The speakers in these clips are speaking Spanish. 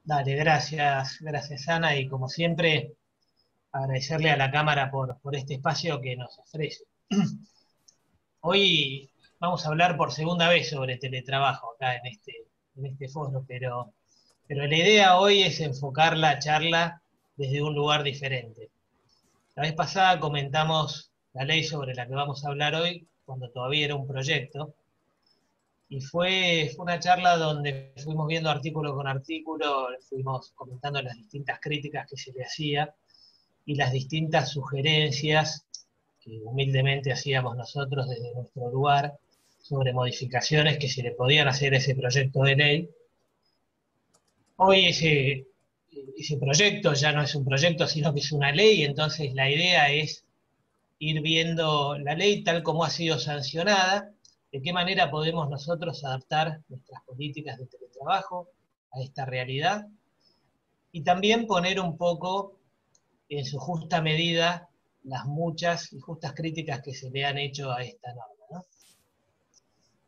Dale, gracias Ana, y como siempre, agradecerle a la Cámara por este espacio que nos ofrece. Hoy vamos a hablar por segunda vez sobre teletrabajo acá en este foro, pero la idea hoy es enfocar la charla desde un lugar diferente. La vez pasada comentamos la ley sobre la que vamos a hablar hoy, cuando todavía era un proyecto, y fue una charla donde fuimos viendo artículo con artículo, fuimos comentando las distintas críticas que se le hacía y las distintas sugerencias que humildemente hacíamos nosotros desde nuestro lugar sobre modificaciones que se le podían hacer a ese proyecto de ley. Hoy ese proyecto ya no es un proyecto, sino que es una ley, entonces la idea es ir viendo la ley tal como ha sido sancionada, de qué manera podemos nosotros adaptar nuestras políticas de teletrabajo a esta realidad, y también poner un poco en su justa medida las muchas y justas críticas que se le han hecho a esta norma, ¿no?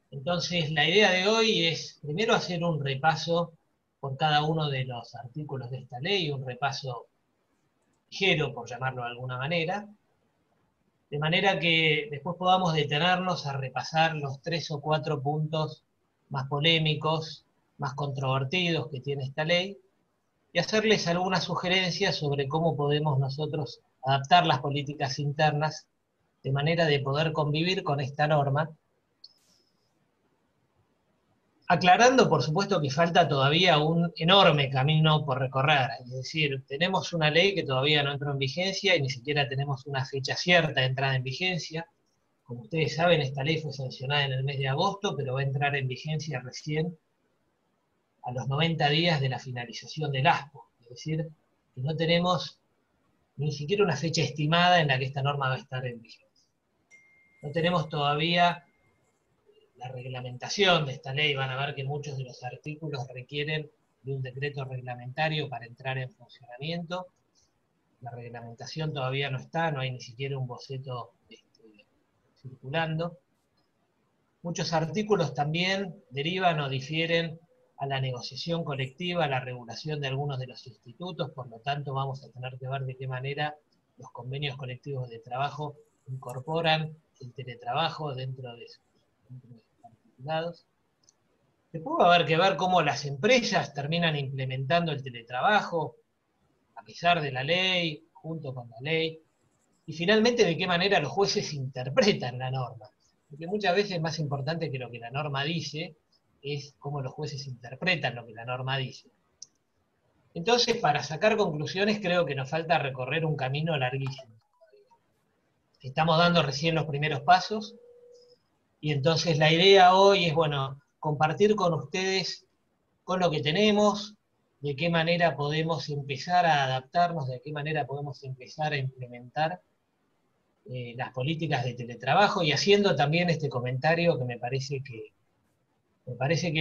Entonces, la idea de hoy es primero hacer un repaso por cada uno de los artículos de esta ley, un repaso ligero, por llamarlo de alguna manera, de manera que después podamos detenernos a repasar los 3 o 4 puntos más polémicos, más controvertidos que tiene esta ley, y hacerles algunas sugerencias sobre cómo podemos nosotros adaptar las políticas internas de manera de poder convivir con esta norma, aclarando, por supuesto, que falta todavía un enorme camino por recorrer. Es decir, tenemos una ley que todavía no entró en vigencia y ni siquiera tenemos una fecha cierta de entrada en vigencia. Como ustedes saben, esta ley fue sancionada en el mes de agosto, pero va a entrar en vigencia recién a los 90 días de la finalización del ASPO. Es decir, que no tenemos ni siquiera una fecha estimada en la que esta norma va a estar en vigencia. No tenemos todavía la reglamentación de esta ley. Van a ver que muchos de los artículos requieren de un decreto reglamentario para entrar en funcionamiento. La reglamentación todavía no está, no hay ni siquiera un boceto circulando. Muchos artículos también derivan o difieren a la negociación colectiva, a la regulación de algunos de los institutos, por lo tanto vamos a tener que ver de qué manera los convenios colectivos de trabajo incorporan el teletrabajo dentro de sus articulados. Después va a haber que ver cómo las empresas terminan implementando el teletrabajo, a pesar de la ley, junto con la ley, y finalmente de qué manera los jueces interpretan la norma. Porque muchas veces más importante que lo que la norma dice es cómo los jueces interpretan lo que la norma dice. Entonces, para sacar conclusiones, creo que nos falta recorrer un camino larguísimo. Estamos dando recién los primeros pasos, y entonces la idea hoy es, bueno, compartir con ustedes con lo que tenemos, de qué manera podemos empezar a adaptarnos, de qué manera podemos empezar a implementar las políticas de teletrabajo, y haciendo también este comentario que me parece que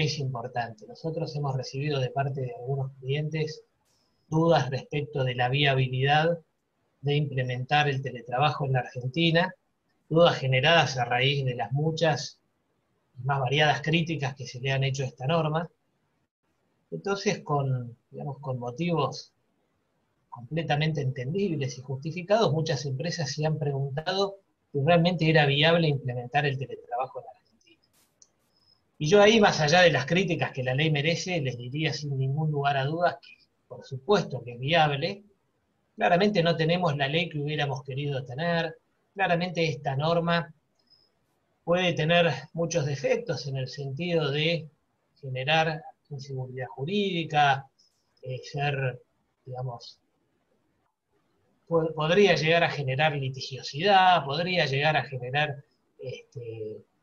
es importante. Nosotros hemos recibido de parte de algunos clientes dudas respecto de la viabilidad de implementar el teletrabajo en la Argentina, dudas generadas a raíz de las muchas y más variadas críticas que se le han hecho a esta norma. Entonces, con motivos completamente entendibles y justificados, muchas empresas se han preguntado si realmente era viable implementar el teletrabajo en la Argentina. Y yo ahí, más allá de las críticas que la ley merece, les diría sin ningún lugar a dudas que, por supuesto que es viable. Claramente no tenemos la ley que hubiéramos querido tener, claramente esta norma puede tener muchos defectos en el sentido de generar inseguridad jurídica, ser, digamos, podría llegar a generar litigiosidad, podría llegar a generar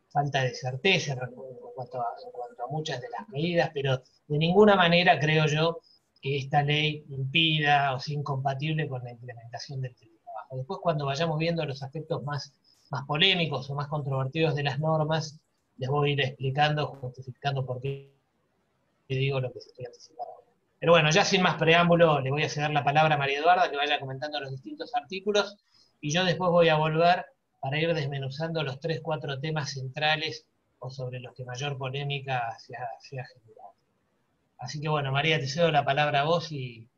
falta de certeza en cuanto a muchas de las medidas, pero de ninguna manera creo yo que esta ley impida o sea incompatible con la implementación del teletrabajo. Después, cuando vayamos viendo los aspectos más polémicos o más controvertidos de las normas, les voy a ir explicando, justificando por qué digo lo que se estoy anticipando. Pero bueno, ya sin más preámbulo, le voy a ceder la palabra a María Eduarda, que vaya comentando los distintos artículos, y yo después voy a volver para ir desmenuzando los 3 o 4 temas centrales o sobre los que mayor polémica se ha generado. Así que bueno, María, te cedo la palabra a vos y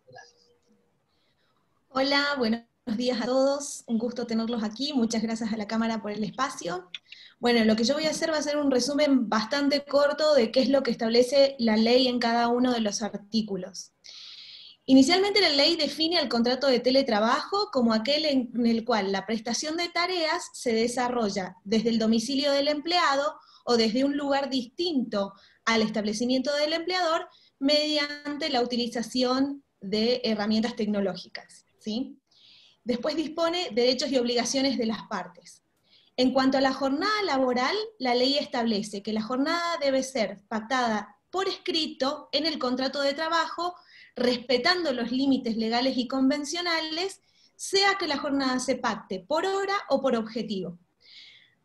gracias. Hola, buenos días a todos. Un gusto tenerlos aquí. Muchas gracias a la Cámara por el espacio. Bueno, lo que yo voy a hacer va a ser un resumen bastante corto de qué es lo que establece la ley en cada uno de los artículos. Inicialmente la ley define el contrato de teletrabajo como aquel en el cual la prestación de tareas se desarrolla desde el domicilio del empleado o desde un lugar distinto al establecimiento del empleador mediante la utilización de herramientas tecnológicas, ¿sí? Después dispone derechos y obligaciones de las partes. En cuanto a la jornada laboral, la ley establece que la jornada debe ser pactada por escrito en el contrato de trabajo, respetando los límites legales y convencionales, sea que la jornada se pacte por hora o por objetivo.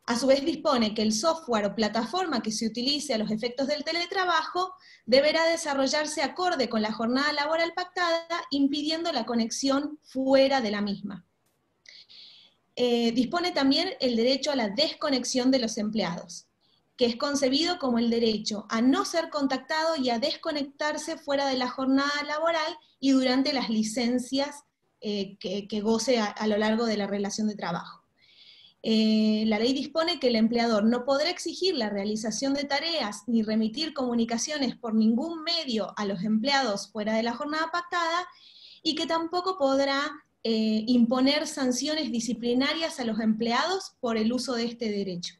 A su vez dispone que el software o plataforma que se utilice a los efectos del teletrabajo deberá desarrollarse acorde con la jornada laboral pactada, impidiendo la conexión fuera de la misma. Dispone también el derecho a la desconexión de los empleados, que es concebido como el derecho a no ser contactado y a desconectarse fuera de la jornada laboral y durante las licencias que goce a lo largo de la relación de trabajo. La ley dispone que el empleador no podrá exigir la realización de tareas ni remitir comunicaciones por ningún medio a los empleados fuera de la jornada pactada y que tampoco podrá imponer sanciones disciplinarias a los empleados por el uso de este derecho.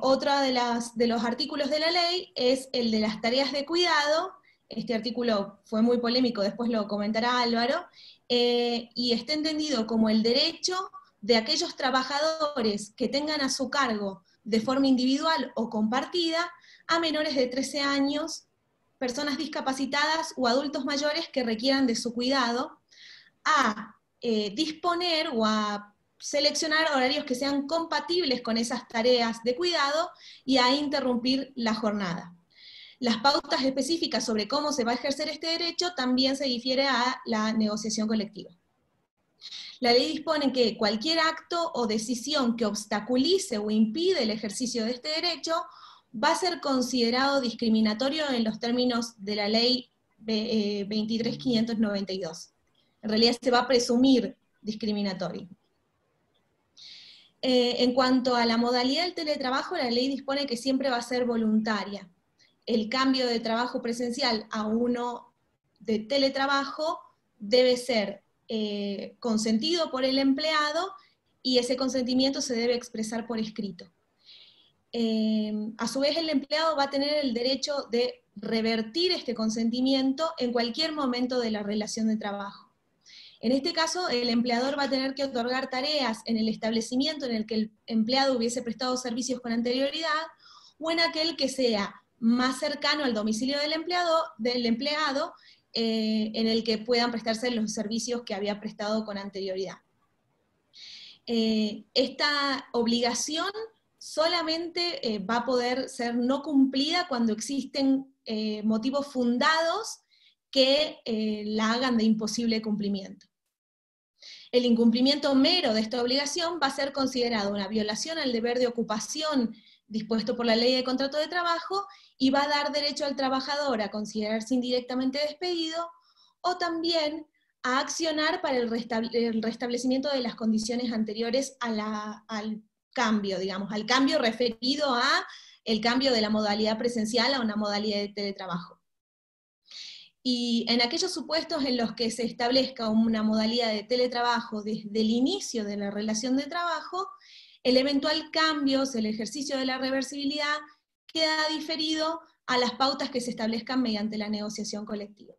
Otro de los artículos de la ley es el de las tareas de cuidado. Este artículo fue muy polémico, después lo comentará Álvaro, y está entendido como el derecho de aquellos trabajadores que tengan a su cargo de forma individual o compartida a menores de 13 años, personas discapacitadas o adultos mayores que requieran de su cuidado, a disponer o a seleccionar horarios que sean compatibles con esas tareas de cuidado y a interrumpir la jornada. Las pautas específicas sobre cómo se va a ejercer este derecho también se difiere a la negociación colectiva. La ley dispone que cualquier acto o decisión que obstaculice o impide el ejercicio de este derecho va a ser considerado discriminatorio en los términos de la ley 23.592. En realidad se va a presumir discriminatorio. En cuanto a la modalidad del teletrabajo, la ley dispone que siempre va a ser voluntaria. El cambio de trabajo presencial a uno de teletrabajo debe ser consentido por el empleado y ese consentimiento se debe expresar por escrito. A su vez, el empleado va a tener el derecho de revertir este consentimiento en cualquier momento de la relación de trabajo. En este caso, el empleador va a tener que otorgar tareas en el establecimiento en el que el empleado hubiese prestado servicios con anterioridad o en aquel que sea más cercano al domicilio del empleado en el que puedan prestarse los servicios que había prestado con anterioridad. Esta obligación solamente va a poder ser no cumplida cuando existen motivos fundados que la hagan de imposible cumplimiento. El incumplimiento mero de esta obligación va a ser considerado una violación al deber de ocupación dispuesto por la Ley de Contrato de Trabajo y va a dar derecho al trabajador a considerarse indirectamente despedido o también a accionar para el restablecimiento de las condiciones anteriores al cambio, digamos, al cambio referido a el cambio de la modalidad presencial a una modalidad de teletrabajo. Y en aquellos supuestos en los que se establezca una modalidad de teletrabajo desde el inicio de la relación de trabajo, el eventual cambio, el ejercicio de la reversibilidad, queda diferido a las pautas que se establezcan mediante la negociación colectiva.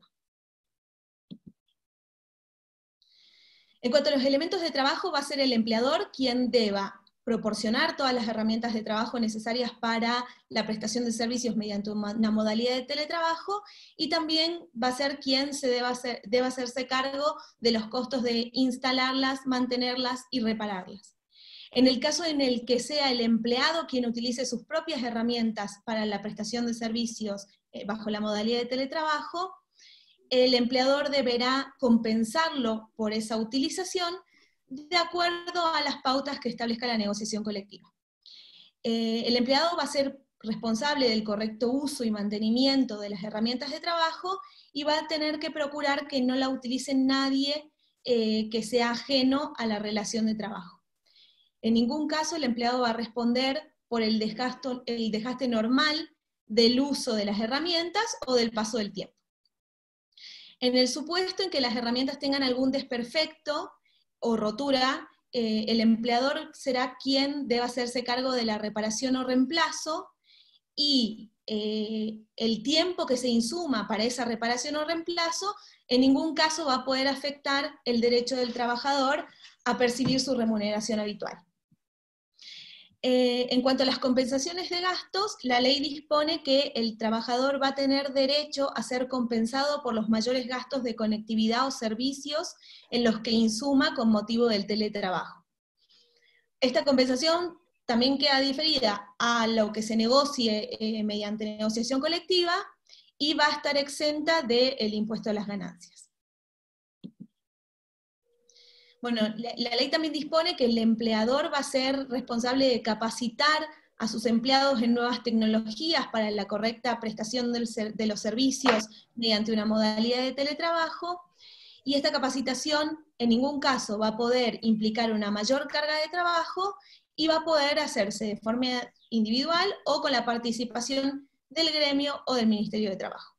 En cuanto a los elementos de trabajo, va a ser el empleador quien deba proporcionar todas las herramientas de trabajo necesarias para la prestación de servicios mediante una modalidad de teletrabajo, y también va a ser quien deba hacerse cargo de los costos de instalarlas, mantenerlas y repararlas. En el caso en el que sea el empleado quien utilice sus propias herramientas para la prestación de servicios bajo la modalidad de teletrabajo, el empleador deberá compensarlo por esa utilización de acuerdo a las pautas que establezca la negociación colectiva. El empleado va a ser responsable del correcto uso y mantenimiento de las herramientas de trabajo, y va a tener que procurar que no la utilice nadie que sea ajeno a la relación de trabajo. En ningún caso el empleado va a responder por el desgaste normal del uso de las herramientas o del paso del tiempo. En el supuesto en que las herramientas tengan algún desperfecto o rotura, el empleador será quien deba hacerse cargo de la reparación o reemplazo, y el tiempo que se insuma para esa reparación o reemplazo en ningún caso va a poder afectar el derecho del trabajador a percibir su remuneración habitual. En cuanto a las compensaciones de gastos, la ley dispone que el trabajador va a tener derecho a ser compensado por los mayores gastos de conectividad o servicios en los que insuma con motivo del teletrabajo. Esta compensación también queda diferida a lo que se negocie mediante negociación colectiva, y va a estar exenta del impuesto a las ganancias. Bueno, la ley también dispone que el empleador va a ser responsable de capacitar a sus empleados en nuevas tecnologías para la correcta prestación de los servicios mediante una modalidad de teletrabajo, y esta capacitación en ningún caso va a poder implicar una mayor carga de trabajo, y va a poder hacerse de forma individual o con la participación del gremio o del Ministerio de Trabajo.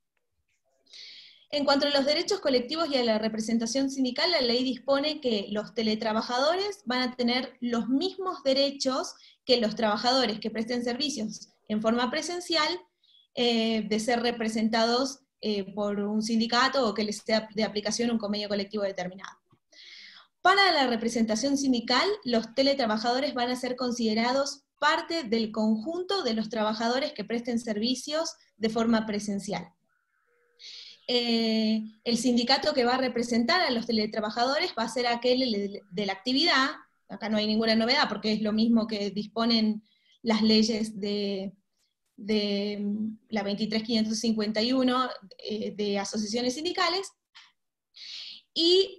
En cuanto a los derechos colectivos y a la representación sindical, la ley dispone que los teletrabajadores van a tener los mismos derechos que los trabajadores que presten servicios en forma presencial, de ser representados por un sindicato o que les sea de aplicación un convenio colectivo determinado. Para la representación sindical, los teletrabajadores van a ser considerados parte del conjunto de los trabajadores que presten servicios de forma presencial. El sindicato que va a representar a los teletrabajadores va a ser aquel de la actividad. Acá no hay ninguna novedad porque es lo mismo que disponen las leyes de la 23.551 de asociaciones sindicales, y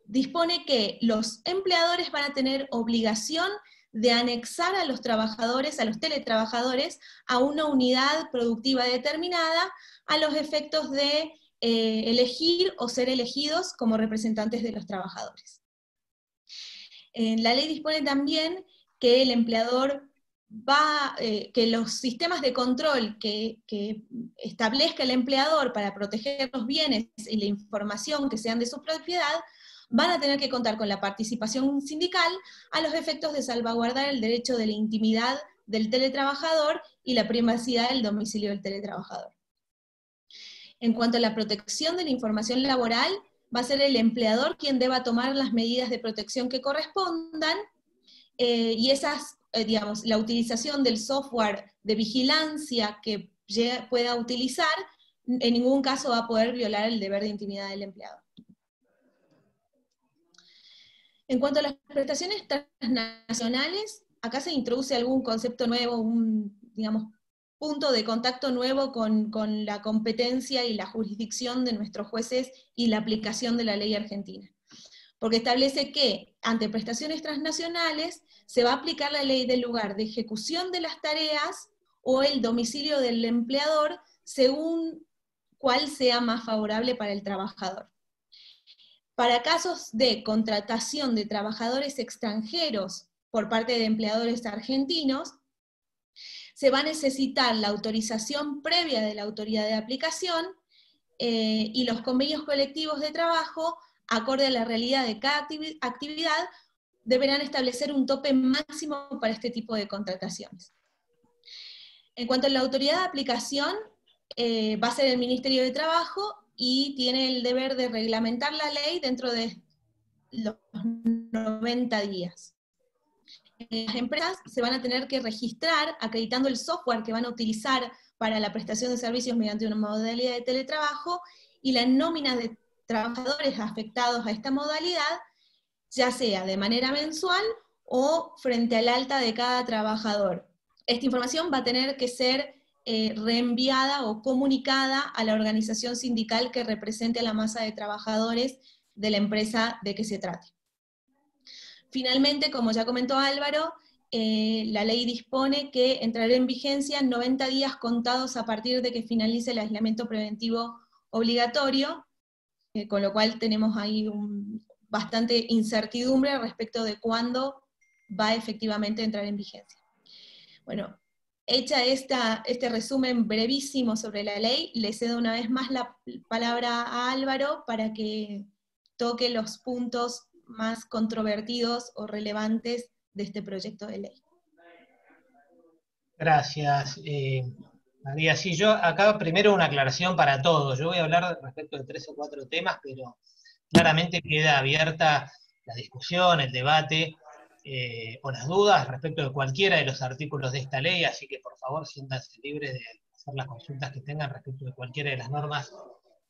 dispone que los empleadores van a tener obligación de anexar a los trabajadores, a los teletrabajadores, a una unidad productiva determinada, a los efectos de elegir o ser elegidos como representantes de los trabajadores. La ley dispone también que el empleador que los sistemas de control que establezca el empleador para proteger los bienes y la información que sean de su propiedad, van a tener que contar con la participación sindical a los efectos de salvaguardar el derecho de la intimidad del teletrabajador y la privacidad del domicilio del teletrabajador. En cuanto a la protección de la información laboral, va a ser el empleador quien deba tomar las medidas de protección que correspondan, y esas, digamos, la utilización del software de vigilancia que pueda utilizar, en ningún caso va a poder violar el deber de intimidad del empleado. En cuanto a las prestaciones transnacionales, acá se introduce algún concepto nuevo, un, digamos, punto de contacto nuevo con la competencia y la jurisdicción de nuestros jueces y la aplicación de la ley argentina. Porque establece que, ante prestaciones transnacionales, se va a aplicar la ley del lugar de ejecución de las tareas o el domicilio del empleador, según cuál sea más favorable para el trabajador. Para casos de contratación de trabajadores extranjeros por parte de empleadores argentinos, se va a necesitar la autorización previa de la autoridad de aplicación, y los convenios colectivos de trabajo, acorde a la realidad de cada actividad, deberán establecer un tope máximo para este tipo de contrataciones. En cuanto a la autoridad de aplicación, va a ser el Ministerio de Trabajo, y tiene el deber de reglamentar la ley dentro de los 90 días. Las empresas se van a tener que registrar acreditando el software que van a utilizar para la prestación de servicios mediante una modalidad de teletrabajo, y la nómina de trabajadores afectados a esta modalidad, ya sea de manera mensual o frente al alta de cada trabajador. Esta información va a tener que ser reenviada o comunicada a la organización sindical que represente a la masa de trabajadores de la empresa de que se trate. Finalmente, como ya comentó Álvaro, la ley dispone que entrará en vigencia 90 días contados a partir de que finalice el aislamiento preventivo obligatorio, con lo cual tenemos ahí bastante incertidumbre respecto de cuándo va efectivamente a entrar en vigencia. Bueno, hecha este resumen brevísimo sobre la ley, le cedo una vez más la palabra a Álvaro para que toque los puntos más controvertidos o relevantes de este proyecto de ley. Gracias, María. Sí, yo acá primero una aclaración para todos. Yo voy a hablar respecto de 3 o 4 temas, pero claramente queda abierta la discusión, el debate o las dudas respecto de cualquiera de los artículos de esta ley, así que por favor siéntanse libres de hacer las consultas que tengan respecto de cualquiera de las normas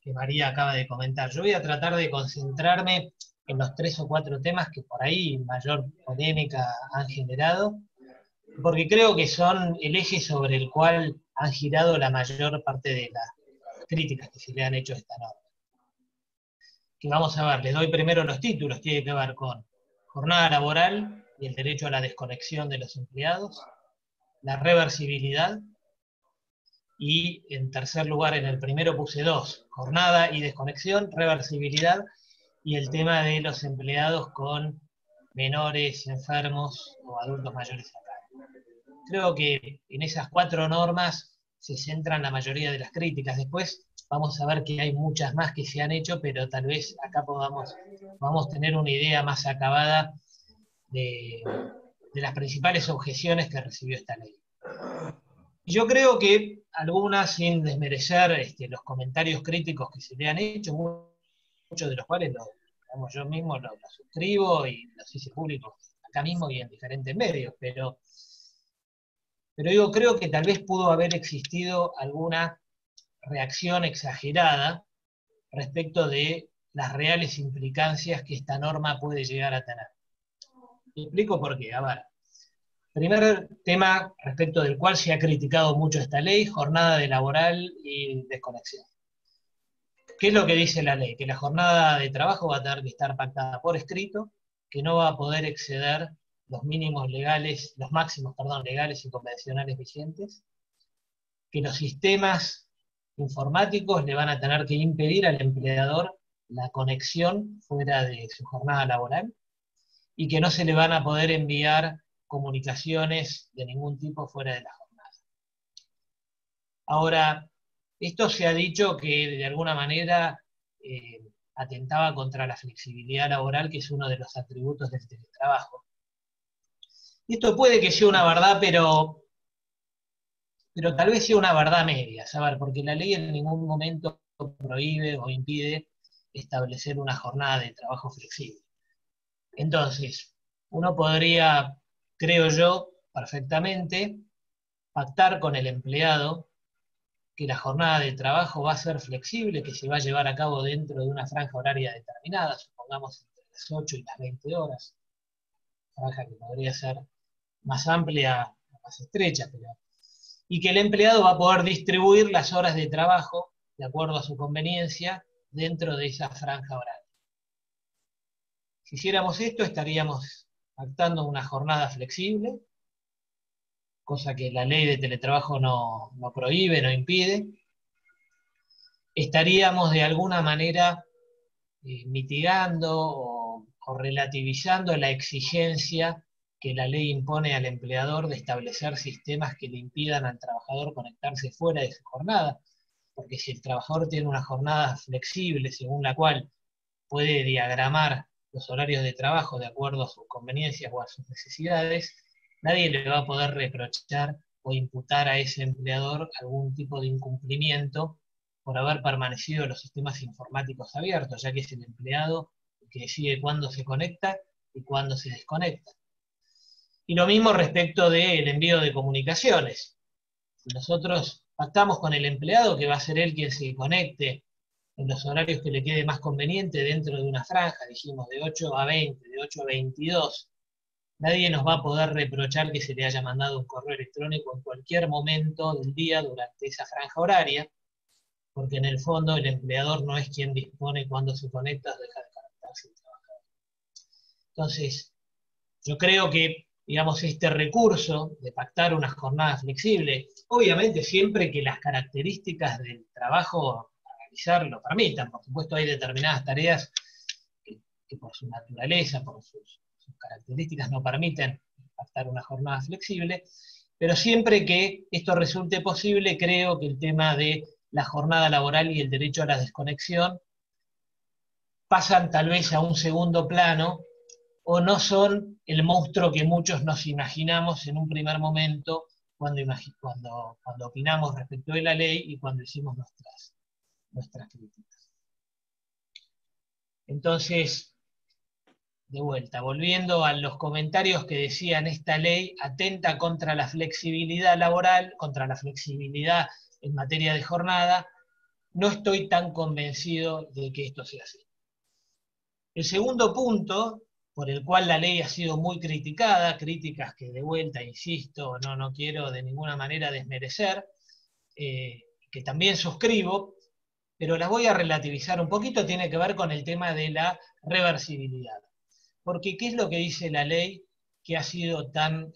que María acaba de comentar. Yo voy a tratar de concentrarme en los 3 o 4 temas que por ahí mayor polémica han generado, porque creo que son el eje sobre el cual han girado la mayor parte de las críticas que se le han hecho a esta norma. Que vamos a ver, les doy primero los títulos, tiene que ver con jornada laboral y el derecho a la desconexión de los empleados, la reversibilidad, y en tercer lugar, en el primero puse 2, jornada y desconexión, reversibilidad, y el tema de los empleados con menores, enfermos o adultos mayores a cargo. Creo que en esas 4 normas se centran la mayoría de las críticas. Después vamos a ver que hay muchas más que se han hecho, pero tal vez acá podamos tener una idea más acabada de las principales objeciones que recibió esta ley. Yo creo que algunas, sin desmerecer los comentarios críticos que se le han hecho, muchos de los cuales yo mismo lo suscribo y los hice públicos acá mismo y en diferentes medios, pero digo, creo que tal vez pudo haber existido alguna reacción exagerada respecto de las reales implicancias que esta norma puede llegar a tener. Y explico por qué. A ver, primer tema respecto del cual se ha criticado mucho esta ley, jornada de laboral y desconexión. ¿Qué es lo que dice la ley? Que la jornada de trabajo va a tener que estar pactada por escrito, que no va a poder exceder los mínimos legales, los máximos, legales y convencionales vigentes, que los sistemas informáticos le van a tener que impedir al empleador la conexión fuera de su jornada laboral, y que no se le van a poder enviar comunicaciones de ningún tipo fuera de la jornada. Ahora, esto se ha dicho que de alguna manera atentaba contra la flexibilidad laboral, que es uno de los atributos del teletrabajo. Y esto puede que sea una verdad, pero tal vez sea una verdad media, ¿sabes? Porque la ley en ningún momento prohíbe o impide establecer una jornada de trabajo flexible. Entonces, uno podría, creo yo, perfectamente pactar con el empleado que la jornada de trabajo va a ser flexible, que se va a llevar a cabo dentro de una franja horaria determinada, supongamos entre las 8 y las 20 horas, franja que podría ser más amplia o más estrecha, y que el empleado va a poder distribuir las horas de trabajo de acuerdo a su conveniencia dentro de esa franja horaria. Si hiciéramos esto, estaríamos pactando una jornada flexible, cosa que la ley de teletrabajo no prohíbe, no impide. Estaríamos de alguna manera mitigando o relativizando la exigencia que la ley impone al empleador de establecer sistemas que le impidan al trabajador conectarse fuera de su jornada, porque si el trabajador tiene una jornada flexible según la cual puede diagramar los horarios de trabajo de acuerdo a sus conveniencias o a sus necesidades, nadie le va a poder reprochar o imputar a ese empleador algún tipo de incumplimiento por haber permanecido los sistemas informáticos abiertos, ya que es el empleado el que decide cuándo se conecta y cuándo se desconecta. Y lo mismo respecto del envío de comunicaciones. Si nosotros pactamos con el empleado que va a ser él quien se conecte en los horarios que le quede más conveniente dentro de una franja, dijimos de 8 a 20, de 8 a 22, nadie nos va a poder reprochar que se le haya mandado un correo electrónico en cualquier momento del día durante esa franja horaria, porque en el fondo el empleador no es quien dispone cuándo se conecta o deja de conectarse el trabajador. Entonces, yo creo que digamos, este recurso de pactar una jornada flexible, obviamente siempre que las características del trabajo a realizar lo permitan. Por supuesto hay determinadas tareas que por su naturaleza, por sus características no permiten pactar una jornada flexible, pero siempre que esto resulte posible, creo que el tema de la jornada laboral y el derecho a la desconexión pasan tal vez a un segundo plano, o no son el monstruo que muchos nos imaginamos en un primer momento cuando opinamos respecto de la ley y cuando hicimos nuestras críticas. Entonces, de vuelta, volviendo a los comentarios que decían, esta ley atenta contra la flexibilidad laboral, contra la flexibilidad en materia de jornada, no estoy tan convencido de que esto sea así. El segundo punto, por el cual la ley ha sido muy criticada, críticas que de vuelta, insisto, no quiero de ninguna manera desmerecer, que también suscribo, pero las voy a relativizar un poquito, tiene que ver con el tema de la reversibilidad. Porque ¿qué es lo que dice la ley que ha sido tan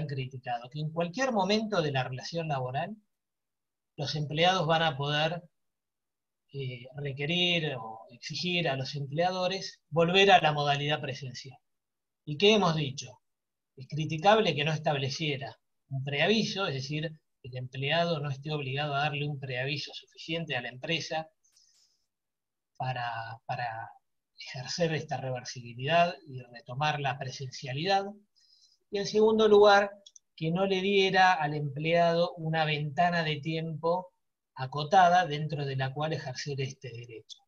criticado? Que en cualquier momento de la relación laboral, los empleados van a poder requerir o exigir a los empleadores volver a la modalidad presencial. ¿Y qué hemos dicho? Es criticable que no estableciera un preaviso, es decir, que el empleado no esté obligado a darle un preaviso suficiente a la empresa para ejercer esta reversibilidad y retomar la presencialidad. Y en segundo lugar, que no le diera al empleado una ventana de tiempo acotada dentro de la cual ejercer este derecho.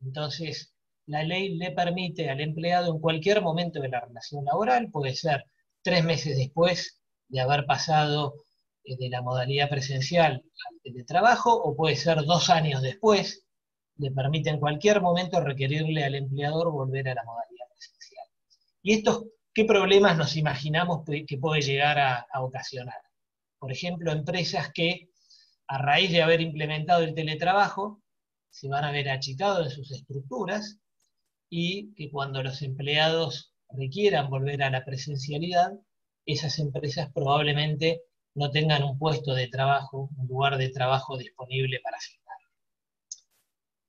Entonces, la ley le permite al empleado en cualquier momento de la relación laboral, puede ser 3 meses después de haber pasado de la modalidad presencial al teletrabajo, o puede ser 2 años después, le permite en cualquier momento requerirle al empleador volver a la modalidad presencial. ¿Y estos qué problemas nos imaginamos que puede llegar a ocasionar? Por ejemplo, empresas que a raíz de haber implementado el teletrabajo, se van a ver achicados en sus estructuras y que cuando los empleados requieran volver a la presencialidad, esas empresas probablemente no tengan un puesto de trabajo, un lugar de trabajo disponible para asignar.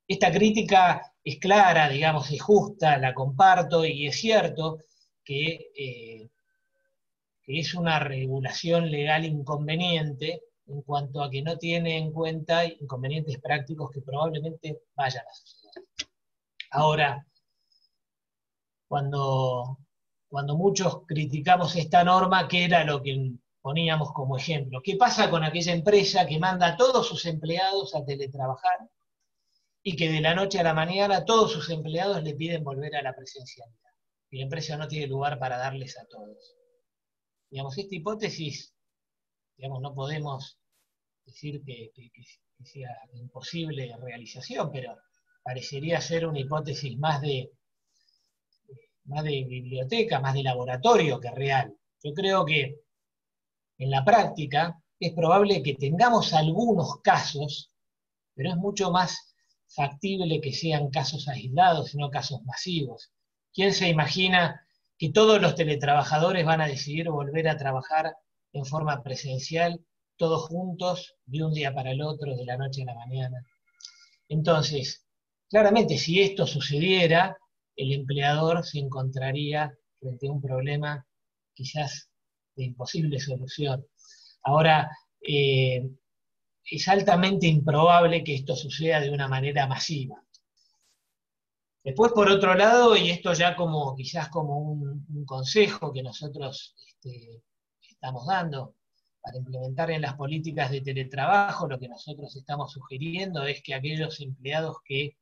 Esta crítica es clara, digamos, es justa, la comparto, y es cierto que es una regulación legal inconveniente en cuanto a que no tiene en cuenta inconvenientes prácticos que probablemente vayan a suceder. Ahora, cuando muchos criticamos esta norma, ¿qué era lo que poníamos como ejemplo? ¿Qué pasa con aquella empresa que manda a todos sus empleados a teletrabajar y que de la noche a la mañana todos sus empleados le piden volver a la presencialidad? Y la empresa no tiene lugar para darles a todos. Digamos, esta hipótesis, digamos, no podemos decir que sea imposible de realización, pero parecería ser una hipótesis más de biblioteca, más de laboratorio que real. Yo creo que en la práctica es probable que tengamos algunos casos, pero es mucho más factible que sean casos aislados y no casos masivos. ¿Quién se imagina que todos los teletrabajadores van a decidir volver a trabajar en forma presencial, todos juntos, de un día para el otro, de la noche a la mañana? Entonces, claramente, si esto sucediera, el empleador se encontraría frente a un problema quizás de imposible solución. Ahora, es altamente improbable que esto suceda de una manera masiva. Después, por otro lado, y esto ya quizás como un consejo que nosotros estamos dando para implementar en las políticas de teletrabajo, lo que nosotros estamos sugiriendo es que aquellos empleados que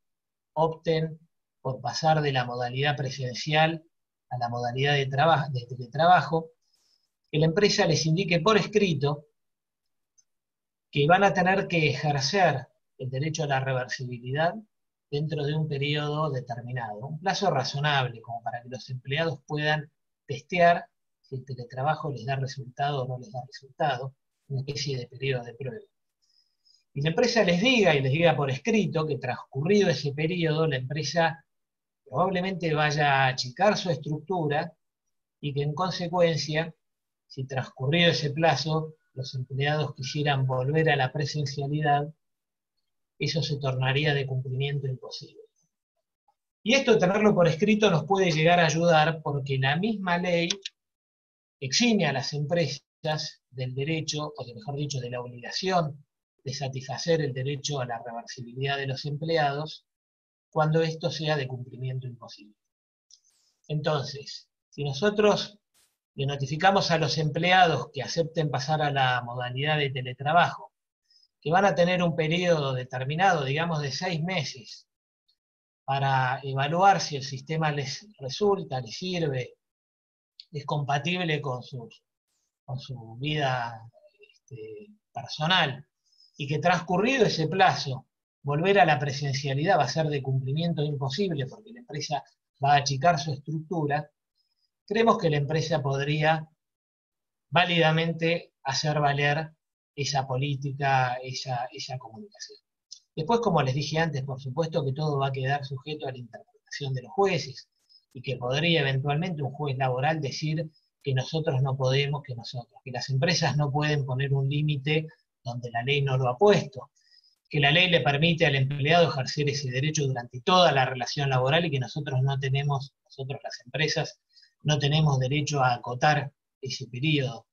opten por pasar de la modalidad presencial a la modalidad de teletrabajo, que la empresa les indique por escrito que van a tener que ejercer el derecho a la reversibilidad dentro de un periodo determinado, un plazo razonable, como para que los empleados puedan testear si el teletrabajo les da resultado o no les da resultado, una especie de periodo de prueba. Y la empresa les diga por escrito que transcurrido ese periodo, la empresa probablemente vaya a achicar su estructura y que en consecuencia, si transcurrido ese plazo, los empleados quisieran volver a la presencialidad, eso se tornaría de cumplimiento imposible. Y esto, tenerlo por escrito, nos puede llegar a ayudar porque la misma ley exime a las empresas del derecho, o mejor dicho, de la obligación de satisfacer el derecho a la reversibilidad de los empleados cuando esto sea de cumplimiento imposible. Entonces, si nosotros le notificamos a los empleados que acepten pasar a la modalidad de teletrabajo, que van a tener un periodo determinado, digamos de 6 meses, para evaluar si el sistema les resulta, les sirve, es compatible con su vida personal, y que transcurrido ese plazo, volver a la presencialidad va a ser de cumplimiento imposible porque la empresa va a achicar su estructura, creemos que la empresa podría válidamente hacer valer esa política, esa comunicación. Después, como les dije antes, por supuesto que todo va a quedar sujeto a la interpretación de los jueces, y que podría eventualmente un juez laboral decir que nosotros no podemos, que las empresas no pueden poner un límite donde la ley no lo ha puesto, que la ley le permite al empleado ejercer ese derecho durante toda la relación laboral y que nosotros las empresas, no tenemos derecho a acotar ese periodo.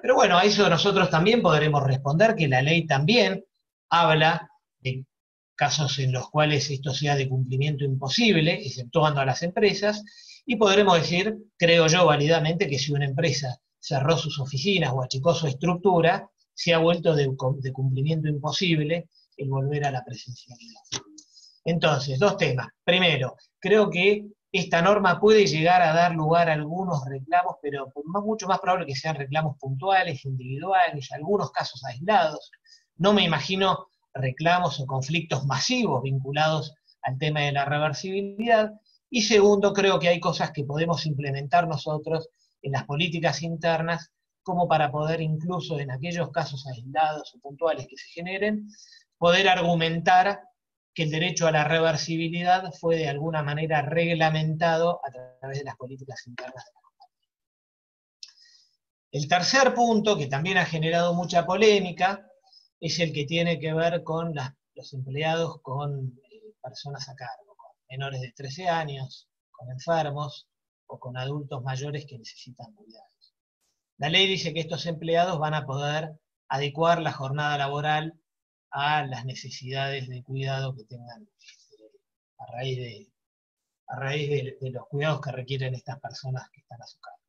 Pero bueno, a eso nosotros también podremos responder que la ley también habla de casos en los cuales esto sea de cumplimiento imposible, exceptuando a las empresas, y podremos decir, creo yo válidamente, que si una empresa cerró sus oficinas o achicó su estructura, se ha vuelto de cumplimiento imposible el volver a la presencialidad. Entonces, dos temas. Primero, creo que esta norma puede llegar a dar lugar a algunos reclamos, pero mucho más probable que sean reclamos puntuales, individuales, algunos casos aislados. No me imagino reclamos o conflictos masivos vinculados al tema de la reversibilidad. Y segundo, creo que hay cosas que podemos implementar nosotros en las políticas internas, como para poder incluso en aquellos casos aislados o puntuales que se generen, poder argumentar que el derecho a la reversibilidad fue de alguna manera reglamentado a través de las políticas internas de la compañía. El tercer punto, que también ha generado mucha polémica, es el que tiene que ver con los empleados con personas a cargo, con menores de 13 años, con enfermos o con adultos mayores que necesitan cuidados. La ley dice que estos empleados van a poder adecuar la jornada laboral a las necesidades de cuidado que tengan a raíz de los cuidados que requieren estas personas que están a su cargo.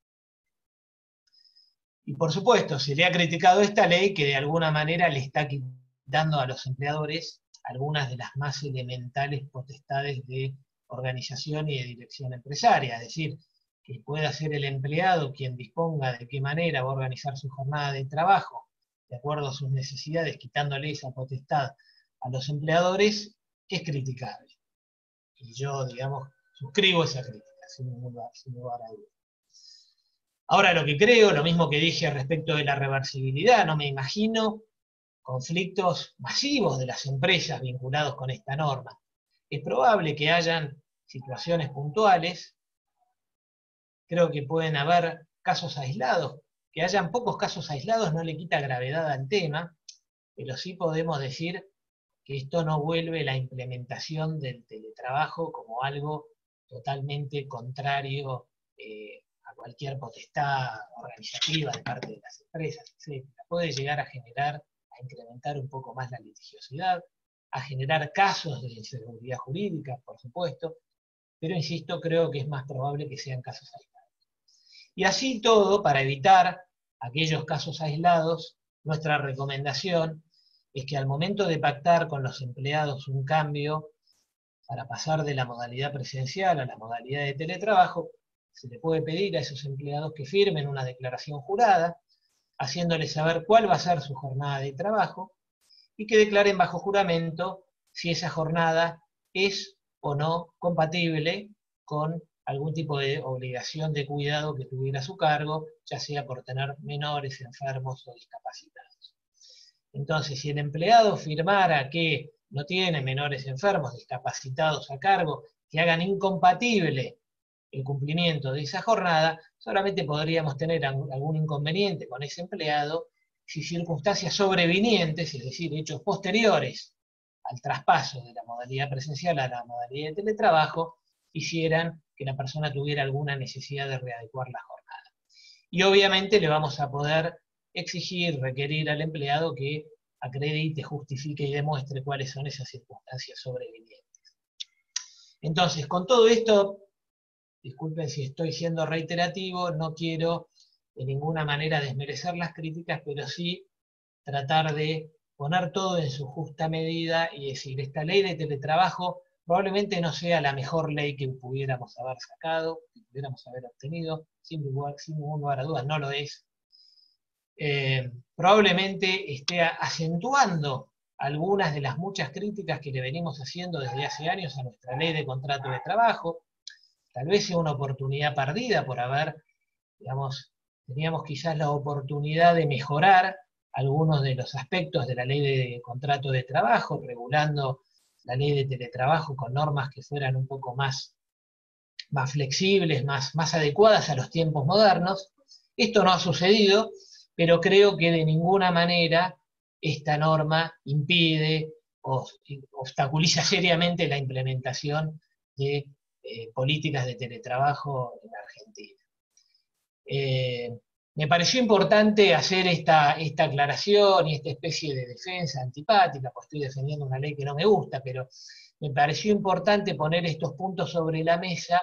Y por supuesto, se le ha criticado esta ley que de alguna manera le está quitando a los empleadores algunas de las más elementales potestades de organización y de dirección empresaria, es decir, que pueda ser el empleado quien disponga de qué manera va a organizar su jornada de trabajo, de acuerdo a sus necesidades, quitándole esa potestad a los empleadores, es criticable. Y yo, digamos, suscribo esa crítica, sin lugar a dudas. Ahora, lo que creo, lo mismo que dije respecto de la reversibilidad, no me imagino conflictos masivos de las empresas vinculados con esta norma. Es probable que hayan situaciones puntuales, creo que pueden haber casos aislados. Que hayan pocos casos aislados no le quita gravedad al tema, pero sí podemos decir que esto no vuelve la implementación del teletrabajo como algo totalmente contrario a cualquier potestad organizativa de parte de las empresas, etc. Puede llegar a incrementar un poco más la litigiosidad, a generar casos de inseguridad jurídica, por supuesto, pero insisto, creo que es más probable que sean casos aislados. Y así todo, para evitar aquellos casos aislados, nuestra recomendación es que al momento de pactar con los empleados un cambio para pasar de la modalidad presencial a la modalidad de teletrabajo, se le puede pedir a esos empleados que firmen una declaración jurada, haciéndoles saber cuál va a ser su jornada de trabajo, y que declaren bajo juramento si esa jornada es o no compatible con algún tipo de obligación de cuidado que tuviera a su cargo, ya sea por tener menores, enfermos o discapacitados. Entonces, si el empleado firmara que no tiene menores enfermos, discapacitados a cargo, que hagan incompatible el cumplimiento de esa jornada, solamente podríamos tener algún inconveniente con ese empleado si circunstancias sobrevinientes, es decir, hechos posteriores al traspaso de la modalidad presencial a la modalidad de teletrabajo, hicieran que la persona tuviera alguna necesidad de readecuar la jornada. Y obviamente le vamos a poder exigir, requerir al empleado que acredite, justifique y demuestre cuáles son esas circunstancias sobrevinientes. Entonces, con todo esto, disculpen si estoy siendo reiterativo, no quiero de ninguna manera desmerecer las críticas, pero sí tratar de poner todo en su justa medida y decir, esta ley de teletrabajo probablemente no sea la mejor ley que pudiéramos haber sacado, que pudiéramos haber obtenido, sin ningún lugar a dudas, no lo es. Probablemente esté acentuando algunas de las muchas críticas que le venimos haciendo desde hace años a nuestra ley de contrato de trabajo. Tal vez sea una oportunidad perdida por haber, digamos, teníamos quizás la oportunidad de mejorar algunos de los aspectos de la ley de contrato de trabajo, regulando la ley de teletrabajo con normas que fueran un poco más flexibles, más adecuadas a los tiempos modernos. Esto no ha sucedido, pero creo que de ninguna manera esta norma impide o obstaculiza seriamente la implementación de políticas de teletrabajo en Argentina. Me pareció importante hacer esta aclaración y esta especie de defensa antipática, pues estoy defendiendo una ley que no me gusta, pero me pareció importante poner estos puntos sobre la mesa.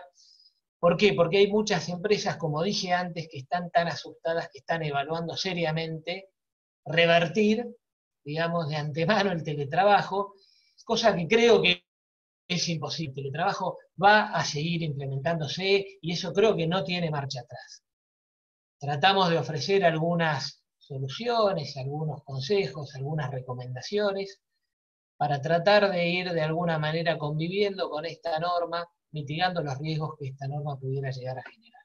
¿Por qué? Porque hay muchas empresas, como dije antes, que están tan asustadas que están evaluando seriamente revertir, digamos, de antemano el teletrabajo, cosa que creo que es imposible. El teletrabajo va a seguir implementándose y eso creo que no tiene marcha atrás. Tratamos de ofrecer algunas soluciones, algunos consejos, algunas recomendaciones para tratar de ir de alguna manera conviviendo con esta norma, mitigando los riesgos que esta norma pudiera llegar a generar.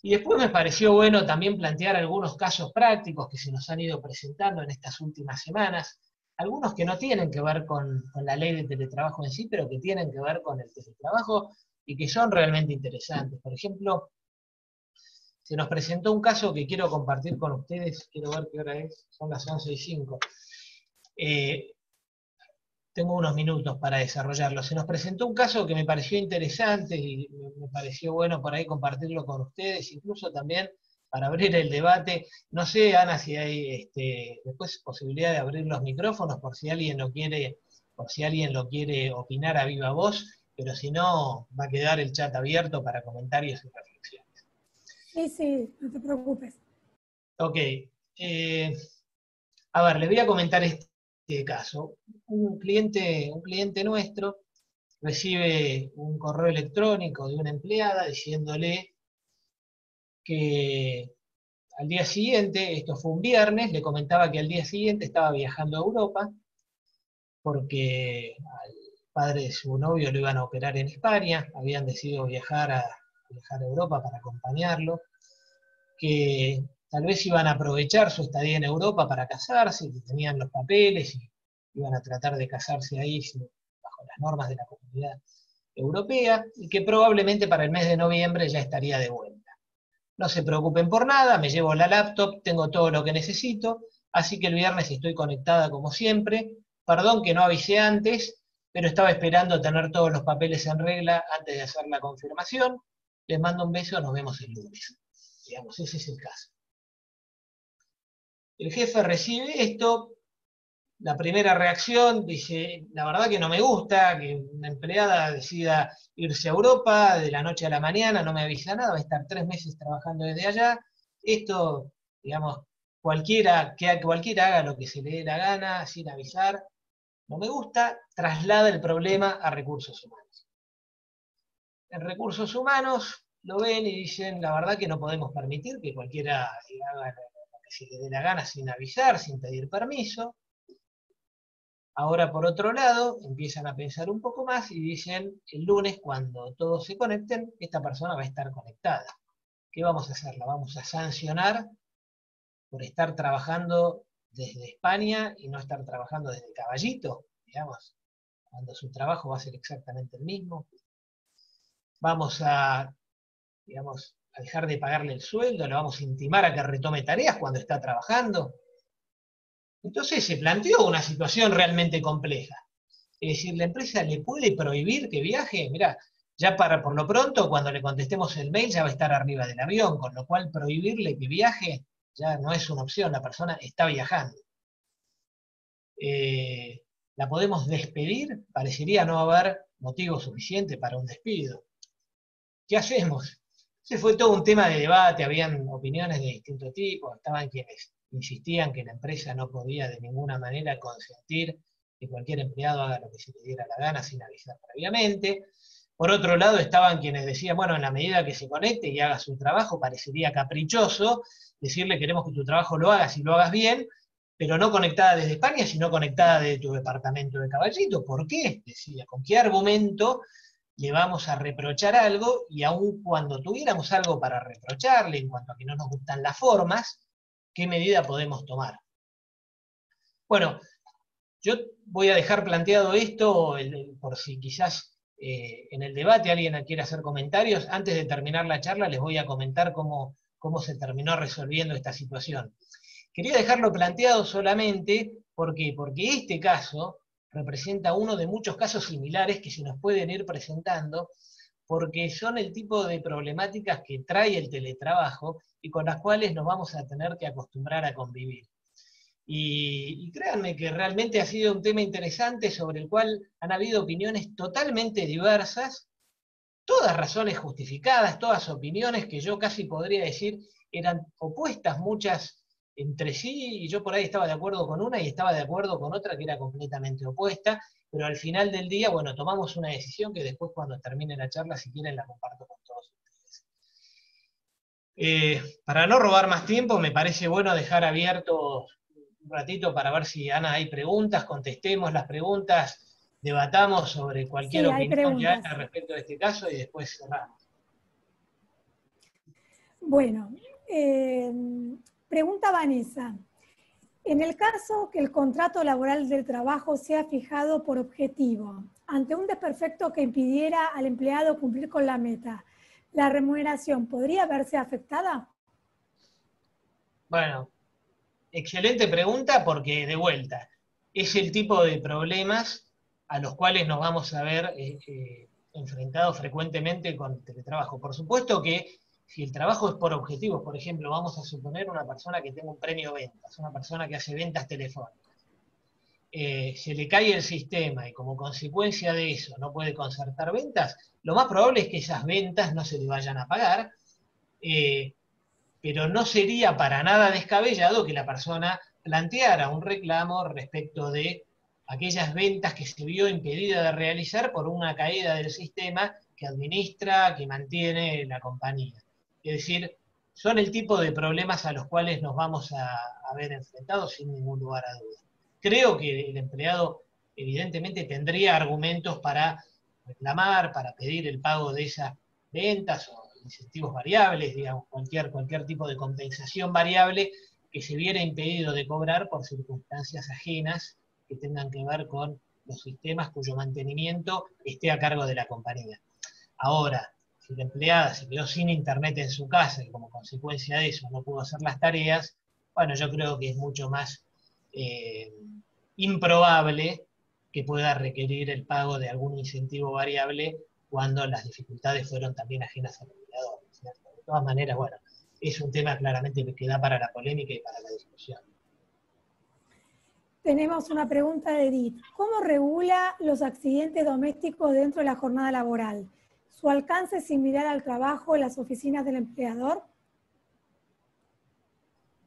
Y después me pareció bueno también plantear algunos casos prácticos que se nos han ido presentando en estas últimas semanas, algunos que no tienen que ver con la ley de teletrabajo en sí, pero que tienen que ver con el teletrabajo y que son realmente interesantes. Por ejemplo, se nos presentó un caso que quiero compartir con ustedes, quiero ver qué hora es, son las 11:05. Tengo unos minutos para desarrollarlo. Se nos presentó un caso que me pareció interesante y me pareció bueno por ahí compartirlo con ustedes, incluso también para abrir el debate. No sé, Ana, si hay después posibilidad de abrir los micrófonos por si alguien lo quiere opinar a viva voz, pero si no, va a quedar el chat abierto para comentarios y reflexiones. Sí, no te preocupes. Ok. A ver, les voy a comentar este caso. Un cliente nuestro recibe un correo electrónico de una empleada diciéndole que al día siguiente, esto fue un viernes, le comentaba que al día siguiente estaba viajando a Europa porque al padre de su novio lo iban a operar en España, habían decidido viajar a Europa para acompañarlo, que tal vez iban a aprovechar su estadía en Europa para casarse, que tenían los papeles y iban a tratar de casarse ahí bajo las normas de la Comunidad Europea, y que probablemente para el mes de noviembre ya estaría de vuelta. No se preocupen por nada, me llevo la laptop, tengo todo lo que necesito, así que el viernes estoy conectada como siempre. Perdón que no avisé antes, pero estaba esperando tener todos los papeles en regla antes de hacer la confirmación. Les mando un beso, nos vemos el lunes. Digamos, ese es el caso. El jefe recibe esto, la primera reacción dice, la verdad que no me gusta que una empleada decida irse a Europa de la noche a la mañana, no me avisa nada, va a estar 3 meses trabajando desde allá. Esto, digamos, cualquiera haga lo que se le dé la gana sin avisar, no me gusta, traslada el problema a recursos humanos. En recursos humanos lo ven y dicen, la verdad que no podemos permitir que cualquiera haga lo que se le dé la gana sin avisar, sin pedir permiso. Ahora, por otro lado, empiezan a pensar un poco más y dicen, el lunes, cuando todos se conecten, esta persona va a estar conectada. ¿Qué vamos a hacer? ¿La vamos a sancionar por estar trabajando desde España y no estar trabajando desde Caballito, digamos, cuando su trabajo va a ser exactamente el mismo? vamos a, digamos, a dejar de pagarle el sueldo, le vamos a intimar a que retome tareas cuando está trabajando. Entonces se planteó una situación realmente compleja. Es decir, la empresa le puede prohibir que viaje. Mirá, ya por lo pronto, cuando le contestemos el mail, ya va a estar arriba del avión, con lo cual prohibirle que viaje ya no es una opción, la persona está viajando. ¿La podemos despedir? Parecería no haber motivo suficiente para un despido. ¿Qué hacemos? Se fue todo un tema de debate, habían opiniones de distinto tipo, estaban quienes insistían que la empresa no podía de ninguna manera consentir que cualquier empleado haga lo que se le diera la gana sin avisar previamente. Por otro lado estaban quienes decían, bueno, en la medida que se conecte y haga su trabajo, parecería caprichoso decirle queremos que tu trabajo lo hagas y lo hagas bien, pero no conectada desde España, sino conectada desde tu departamento de Caballito. ¿Por qué? Decía, ¿con qué argumento le vamos a reprochar algo? Y aun cuando tuviéramos algo para reprocharle en cuanto a que no nos gustan las formas, ¿qué medida podemos tomar? Bueno, yo voy a dejar planteado esto por si quizás en el debate alguien quiere hacer comentarios. Antes de terminar la charla les voy a comentar cómo se terminó resolviendo esta situación. Quería dejarlo planteado solamente porque este caso representa uno de muchos casos similares que se nos pueden ir presentando, porque son el tipo de problemáticas que trae el teletrabajo y con las cuales nos vamos a tener que acostumbrar a convivir. Y créanme que realmente ha sido un tema interesante sobre el cual han habido opiniones totalmente diversas, todas razones justificadas, todas opiniones que yo casi podría decir eran opuestas muchas entre sí, y yo por ahí estaba de acuerdo con una y estaba de acuerdo con otra que era completamente opuesta, pero al final del día, bueno, tomamos una decisión que después cuando termine la charla, si quieren, la comparto con todos ustedes. Para no robar más tiempo, me parece bueno dejar abierto un ratito para ver si, Ana, hay preguntas, contestemos las preguntas, debatamos sobre cualquier opinión que haya respecto de este caso y después cerramos. Bueno, pregunta Vanessa. En el caso que el contrato laboral del trabajo sea fijado por objetivo, ante un desperfecto que impidiera al empleado cumplir con la meta, ¿la remuneración podría verse afectada? Bueno, excelente pregunta porque, de vuelta, es el tipo de problemas a los cuales nos vamos a ver enfrentados frecuentemente con el teletrabajo. Por supuesto que si el trabajo es por objetivos, por ejemplo, vamos a suponer una persona que tenga un premio ventas, una persona que hace ventas telefónicas, se le cae el sistema y como consecuencia de eso no puede concertar ventas, lo más probable es que esas ventas no se le vayan a pagar, pero no sería para nada descabellado que la persona planteara un reclamo respecto de aquellas ventas que se vio impedida de realizar por una caída del sistema que administra, que mantiene la compañía. Es decir, son el tipo de problemas a los cuales nos vamos a ver enfrentados sin ningún lugar a duda. Creo que el empleado evidentemente tendría argumentos para reclamar, para pedir el pago de esas ventas o incentivos variables, digamos, cualquier tipo de compensación variable que se viera impedido de cobrar por circunstancias ajenas que tengan que ver con los sistemas cuyo mantenimiento esté a cargo de la compañía. Ahora, si la empleada se quedó sin internet en su casa y como consecuencia de eso no pudo hacer las tareas, bueno, yo creo que es mucho más improbable que pueda requerir el pago de algún incentivo variable cuando las dificultades fueron también ajenas al empleador, ¿cierto? De todas maneras, bueno, es un tema claramente que da para la polémica y para la discusión. Tenemos una pregunta de Edith. ¿Cómo regula los accidentes domésticos dentro de la jornada laboral? ¿Su alcance es similar al trabajo en las oficinas del empleador?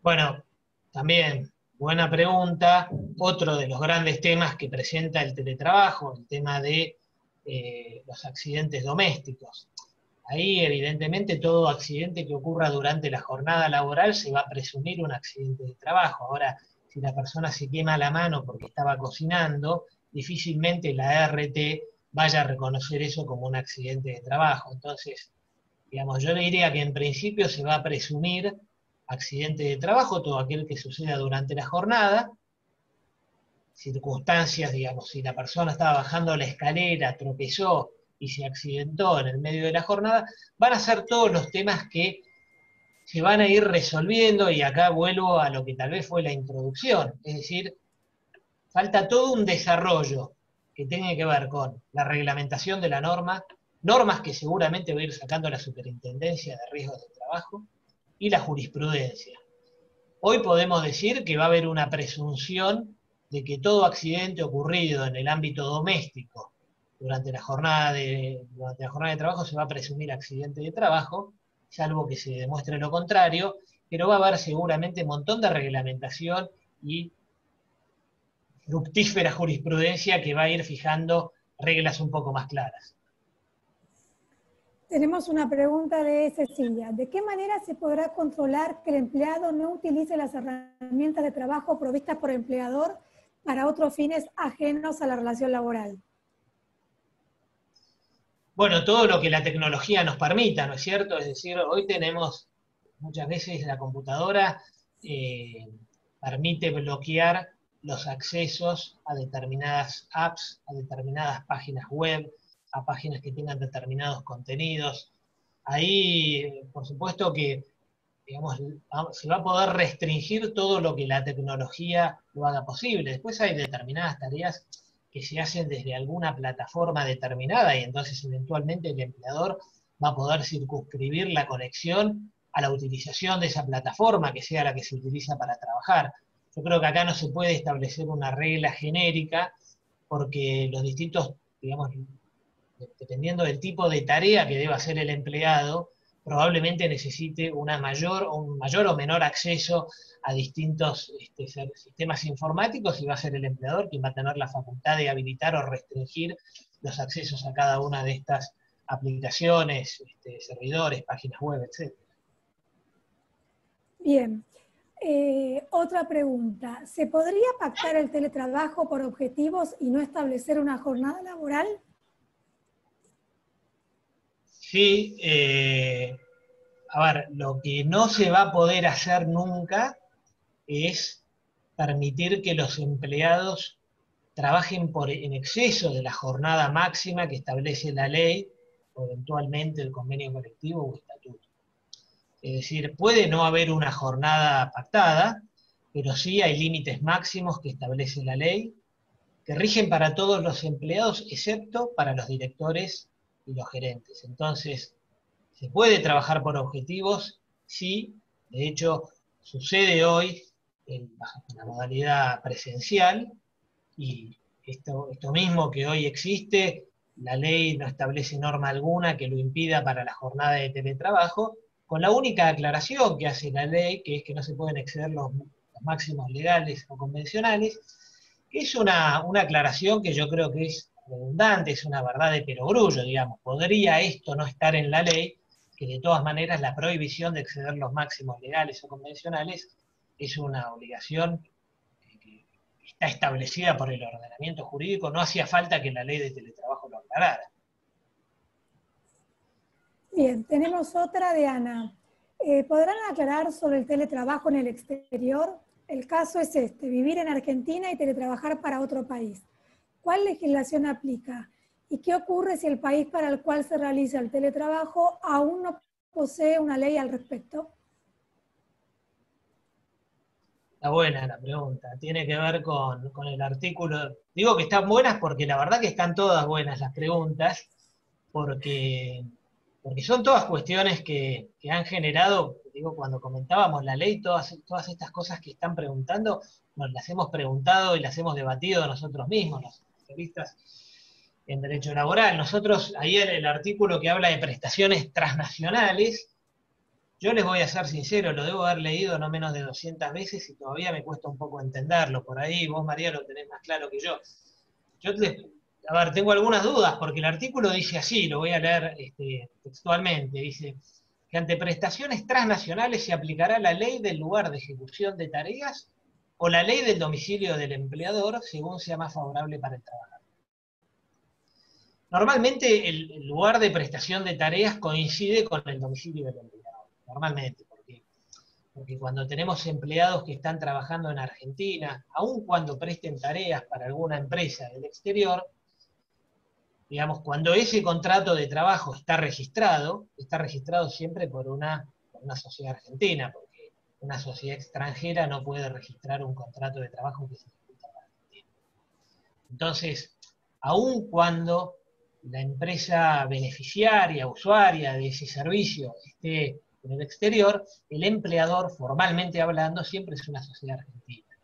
Bueno, también buena pregunta. Otro de los grandes temas que presenta el teletrabajo, el tema de los accidentes domésticos. Ahí, evidentemente, todo accidente que ocurra durante la jornada laboral se va a presumir un accidente de trabajo. Ahora, si la persona se quema la mano porque estaba cocinando, difícilmente la ART vaya a reconocer eso como un accidente de trabajo. Entonces, digamos, yo le diría que en principio se va a presumir accidente de trabajo, todo aquel que suceda durante la jornada, circunstancias, digamos, si la persona estaba bajando la escalera, tropezó y se accidentó en el medio de la jornada, van a ser todos los temas que se van a ir resolviendo, y acá vuelvo a lo que tal vez fue la introducción, es decir, falta todo un desarrollo que tiene que ver con la reglamentación de la norma, normas que seguramente va a ir sacando la Superintendencia de Riesgos del Trabajo, y la jurisprudencia. Hoy podemos decir que va a haber una presunción de que todo accidente ocurrido en el ámbito doméstico durante la jornada de trabajo se va a presumir accidente de trabajo, salvo que se demuestre lo contrario, pero va a haber seguramente un montón de reglamentación y fructífera jurisprudencia que va a ir fijando reglas un poco más claras. Tenemos una pregunta de Cecilia. ¿De qué manera se podrá controlar que el empleado no utilice las herramientas de trabajo provistas por el empleador para otros fines ajenos a la relación laboral? Bueno, todo lo que la tecnología nos permita, ¿no es cierto? Es decir, hoy tenemos, muchas veces la computadora permite bloquear los accesos a determinadas apps, a determinadas páginas web, a páginas que tengan determinados contenidos. Ahí, por supuesto que, digamos, se va a poder restringir todo lo que la tecnología lo haga posible. Después hay determinadas tareas que se hacen desde alguna plataforma determinada, y entonces eventualmente el empleador va a poder circunscribir la conexión a la utilización de esa plataforma, que sea la que se utiliza para trabajar. Yo creo que acá no se puede establecer una regla genérica, porque los distintos, digamos, dependiendo del tipo de tarea que deba hacer el empleado, probablemente necesite un mayor o menor acceso a distintos sistemas informáticos, y va a ser el empleador quien va a tener la facultad de habilitar o restringir los accesos a cada una de estas aplicaciones, servidores, páginas web, etc. Bien. Otra pregunta. ¿Se podría pactar el teletrabajo por objetivos y no establecer una jornada laboral? Sí, a ver, lo que no se va a poder hacer nunca es permitir que los empleados trabajen en exceso de la jornada máxima que establece la ley, o eventualmente el convenio colectivo o estatuto. Es decir, puede no haber una jornada pactada, pero sí hay límites máximos que establece la ley, que rigen para todos los empleados, excepto para los directores y los gerentes. Entonces, ¿se puede trabajar por objetivos? Sí, de hecho, sucede hoy bajo una modalidad presencial, y esto mismo que hoy existe, la ley no establece norma alguna que lo impida para la jornada de teletrabajo, con la única aclaración que hace la ley, que es que no se pueden exceder los máximos legales o convencionales, que es una aclaración que yo creo que es redundante, es una verdad de perogrullo, digamos. Podría esto no estar en la ley, que de todas maneras la prohibición de exceder los máximos legales o convencionales es una obligación que está establecida por el ordenamiento jurídico, no hacía falta que la ley de teletrabajo lo aclarara. Bien, tenemos otra de Ana. ¿Podrán aclarar sobre el teletrabajo en el exterior? El caso es vivir en Argentina y teletrabajar para otro país. ¿Cuál legislación aplica? ¿Y qué ocurre si el país para el cual se realiza el teletrabajo aún no posee una ley al respecto? Está buena la pregunta, tiene que ver con el artículo. Digo que están buenas porque la verdad que están todas buenas las preguntas, porque son todas cuestiones que han generado, digo, cuando comentábamos la ley, todas estas cosas que están preguntando, nos las hemos preguntado y las hemos debatido nosotros mismos, los especialistas en derecho laboral. Nosotros, ahí en el artículo que habla de prestaciones transnacionales, yo les voy a ser sincero, lo debo haber leído no menos de 200 veces y todavía me cuesta un poco entenderlo. Por ahí vos, María, lo tenés más claro que yo. A ver, tengo algunas dudas, porque el artículo dice así, lo voy a leer textualmente, dice que ante prestaciones transnacionales se aplicará la ley del lugar de ejecución de tareas o la ley del domicilio del empleador, según sea más favorable para el trabajador. Normalmente el lugar de prestación de tareas coincide con el domicilio del empleador. Normalmente, porque cuando tenemos empleados que están trabajando en Argentina, aun cuando presten tareas para alguna empresa del exterior, digamos, cuando ese contrato de trabajo está registrado siempre por una sociedad argentina, porque una sociedad extranjera no puede registrar un contrato de trabajo que se ejecuta en Argentina. Entonces, aun cuando la empresa beneficiaria, usuaria de ese servicio esté en el exterior, el empleador, formalmente hablando, siempre es una sociedad argentina.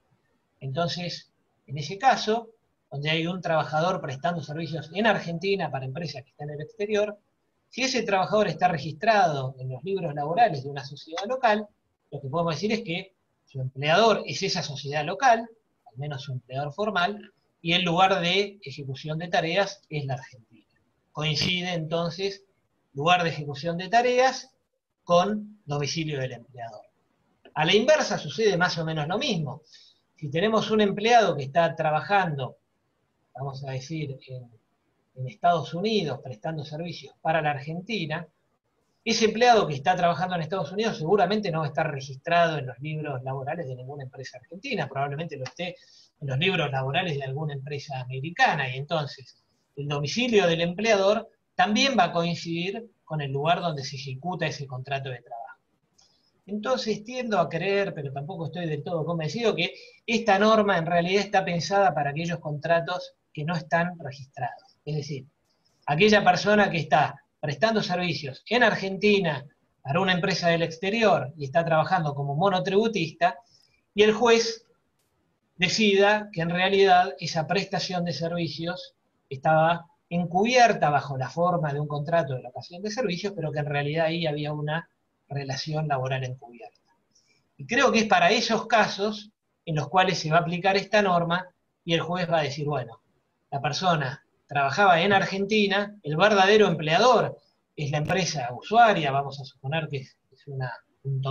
Entonces, en ese caso, donde hay un trabajador prestando servicios en Argentina para empresas que están en el exterior, si ese trabajador está registrado en los libros laborales de una sociedad local, lo que podemos decir es que su empleador es esa sociedad local, al menos su empleador formal, y el lugar de ejecución de tareas es la Argentina. Coincide entonces lugar de ejecución de tareas con domicilio del empleador. A la inversa sucede más o menos lo mismo. Si tenemos un empleado que está trabajando, vamos a decir, en Estados Unidos prestando servicios para la Argentina, ese empleado que está trabajando en Estados Unidos seguramente no va a estar registrado en los libros laborales de ninguna empresa argentina, probablemente lo esté en los libros laborales de alguna empresa americana, y entonces el domicilio del empleador también va a coincidir con el lugar donde se ejecuta ese contrato de trabajo. Entonces tiendo a creer, pero tampoco estoy del todo convencido, que esta norma en realidad está pensada para aquellos contratos que no están registrados. Es decir, aquella persona que está prestando servicios en Argentina para una empresa del exterior y está trabajando como monotributista, y el juez decida que en realidad esa prestación de servicios estaba encubierta bajo la forma de un contrato de locación de servicios, pero que en realidad ahí había una relación laboral encubierta. Y creo que es para esos casos en los cuales se va a aplicar esta norma y el juez va a decir, bueno, la persona trabajaba en Argentina, el verdadero empleador es la empresa usuaria, vamos a suponer que es una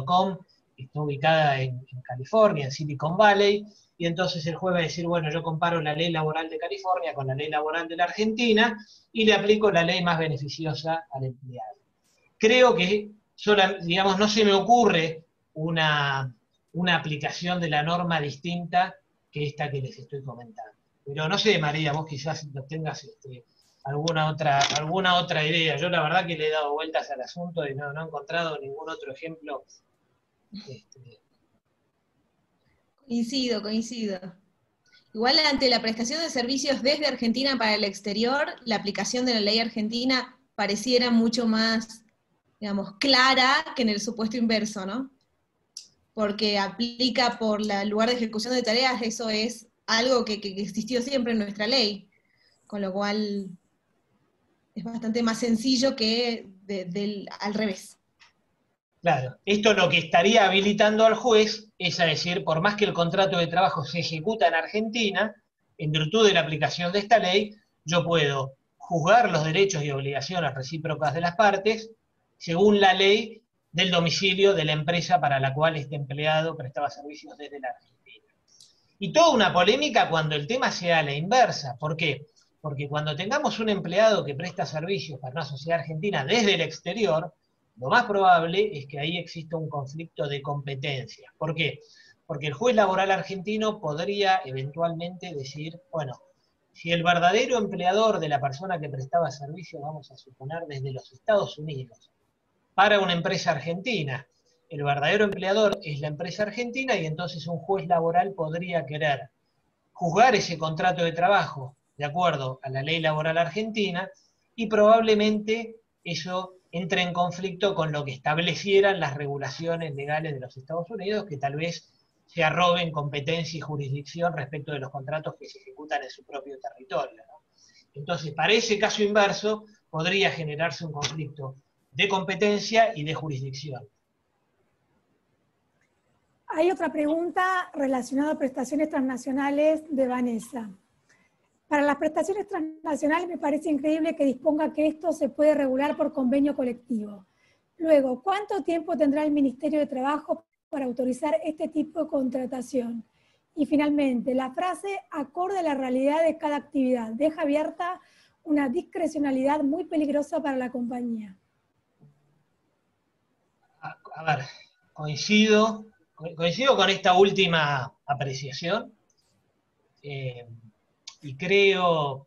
.com, que está ubicada en California, en Silicon Valley, y entonces el juez va a decir, bueno, yo comparo la ley laboral de California con la ley laboral de la Argentina y le aplico la ley más beneficiosa al empleado. Creo que, digamos, no se me ocurre una aplicación de la norma distinta que esta que les estoy comentando. Pero no sé, María, vos quizás no tengas alguna otra idea. Yo la verdad que le he dado vueltas al asunto y no he encontrado ningún otro ejemplo. Coincido. Igual ante la prestación de servicios desde Argentina para el exterior, la aplicación de la ley argentina pareciera mucho más, digamos, clara que en el supuesto inverso, ¿no? Porque aplica por el lugar de ejecución de tareas, eso es algo que existió siempre en nuestra ley, con lo cual es bastante más sencillo que al revés. Claro, esto lo que estaría habilitando al juez es a decir, por más que el contrato de trabajo se ejecuta en Argentina, en virtud de la aplicación de esta ley, yo puedo juzgar los derechos y obligaciones recíprocas de las partes según la ley del domicilio de la empresa para la cual este empleado prestaba servicios desde la Argentina. Y toda una polémica cuando el tema sea a la inversa. ¿Por qué? Porque cuando tengamos un empleado que presta servicios para una sociedad argentina desde el exterior, lo más probable es que ahí exista un conflicto de competencia. ¿Por qué? Porque el juez laboral argentino podría eventualmente decir, bueno, si el verdadero empleador de la persona que prestaba servicio, vamos a suponer desde los Estados Unidos, para una empresa argentina, el verdadero empleador es la empresa argentina y entonces un juez laboral podría querer juzgar ese contrato de trabajo de acuerdo a la ley laboral argentina y probablemente eso entre en conflicto con lo que establecieran las regulaciones legales de los Estados Unidos, que tal vez se arroben competencia y jurisdicción respecto de los contratos que se ejecutan en su propio territorio, ¿no? Entonces, para ese caso inverso, podría generarse un conflicto de competencia y de jurisdicción. Hay otra pregunta relacionada a prestaciones transnacionales de Vanessa. Para las prestaciones transnacionales me parece increíble que disponga que esto se puede regular por convenio colectivo. Luego, ¿cuánto tiempo tendrá el Ministerio de Trabajo para autorizar este tipo de contratación? Y finalmente, la frase acorde a la realidad de cada actividad deja abierta una discrecionalidad muy peligrosa para la compañía. A ver, coincido con esta última apreciación y creo,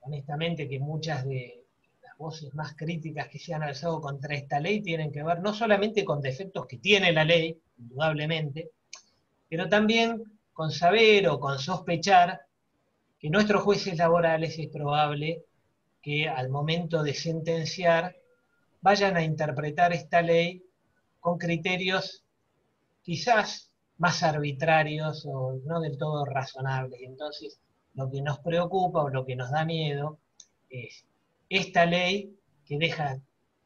honestamente que muchas de las voces más críticas que se han alzado contra esta ley tienen que ver no solamente con defectos que tiene la ley, indudablemente, pero también con saber o con sospechar que nuestros jueces laborales es probable que al momento de sentenciar vayan a interpretar esta ley con criterios quizás más arbitrarios o no del todo razonables. Entonces, lo que nos preocupa o lo que nos da miedo es esta ley que deja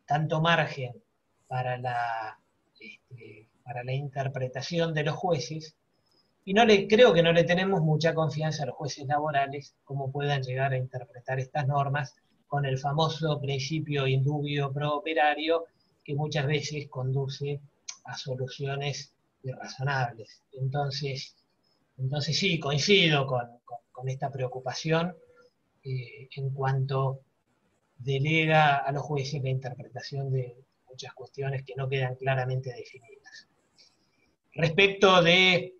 tanto margen para la interpretación de los jueces, y creo que no le tenemos mucha confianza a los jueces laborales cómo puedan llegar a interpretar estas normas con el famoso principio indubio pro operario que muchas veces conduce a soluciones irrazonables. Entonces sí, coincido con esta preocupación en cuanto delega a los jueces la interpretación de muchas cuestiones que no quedan claramente definidas. Respecto de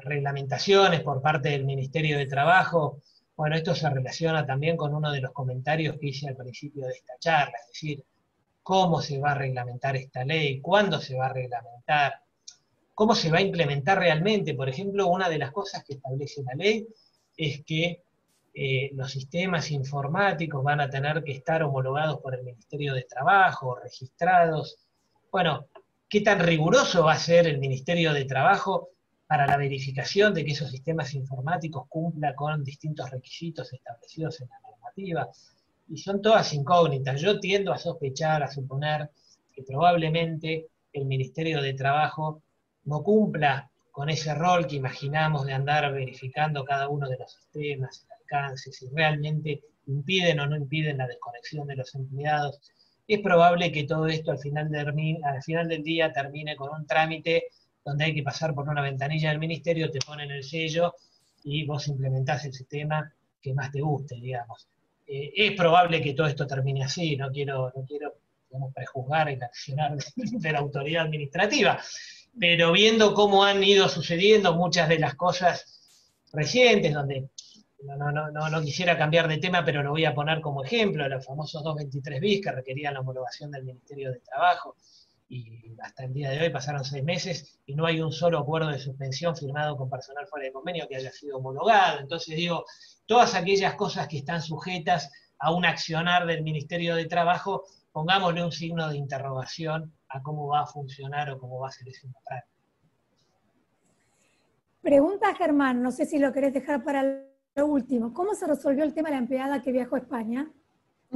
reglamentaciones por parte del Ministerio de Trabajo, bueno, esto se relaciona también con uno de los comentarios que hice al principio de esta charla, es decir, cómo se va a reglamentar esta ley, cuándo se va a reglamentar, cómo se va a implementar realmente. Por ejemplo, una de las cosas que establece la ley es que los sistemas informáticos van a tener que estar homologados por el Ministerio de Trabajo, registrados. Bueno, ¿qué tan riguroso va a ser el Ministerio de Trabajo para la verificación de que esos sistemas informáticos cumplan con distintos requisitos establecidos en la normativa? Y son todas incógnitas. Yo tiendo a sospechar, a suponer que probablemente el Ministerio de Trabajo no cumpla con ese rol que imaginamos de andar verificando cada uno de los sistemas, el alcance, si realmente impiden o no impiden la desconexión de los empleados. Es probable que todo esto al final del día termine con un trámite donde hay que pasar por una ventanilla del ministerio, te ponen el sello y vos implementás el sistema que más te guste, digamos. Es probable que todo esto termine así, no quiero digamos, prejuzgar el accionar de la autoridad administrativa, pero viendo cómo han ido sucediendo muchas de las cosas recientes, donde no quisiera cambiar de tema, pero lo voy a poner como ejemplo, los famosos 223 bis que requerían la homologación del Ministerio de Trabajo, y hasta el día de hoy pasaron 6 meses y no hay un solo acuerdo de suspensión firmado con personal fuera de convenio que haya sido homologado. Entonces digo, todas aquellas cosas que están sujetas a un accionar del Ministerio de Trabajo, pongámosle un signo de interrogación a cómo va a funcionar o cómo va a ser eso en la práctica. Pregunta Germán, no sé si lo querés dejar para lo último. ¿Cómo se resolvió el tema de la empleada que viajó a España?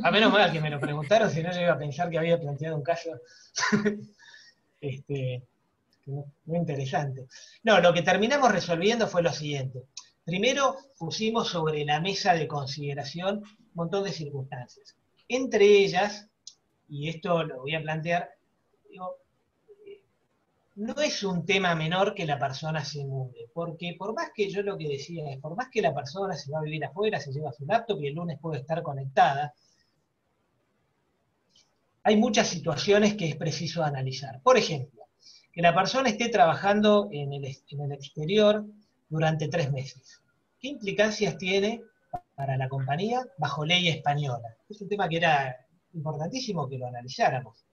A menos mal que me lo preguntaron, si no yo iba a pensar que había planteado un caso muy interesante. No, lo que terminamos resolviendo fue lo siguiente. Primero pusimos sobre la mesa de consideración un montón de circunstancias. Entre ellas, y esto lo voy a plantear, digo, no es un tema menor que la persona se mude, porque por más que yo lo que decía es, por más que la persona se va a vivir afuera, se lleva su laptop y el lunes puede estar conectada, hay muchas situaciones que es preciso analizar. Por ejemplo, que la persona esté trabajando en el exterior durante 3 meses. ¿Qué implicancias tiene para la compañía bajo ley española? Es un tema que era importantísimo que lo analizáramos.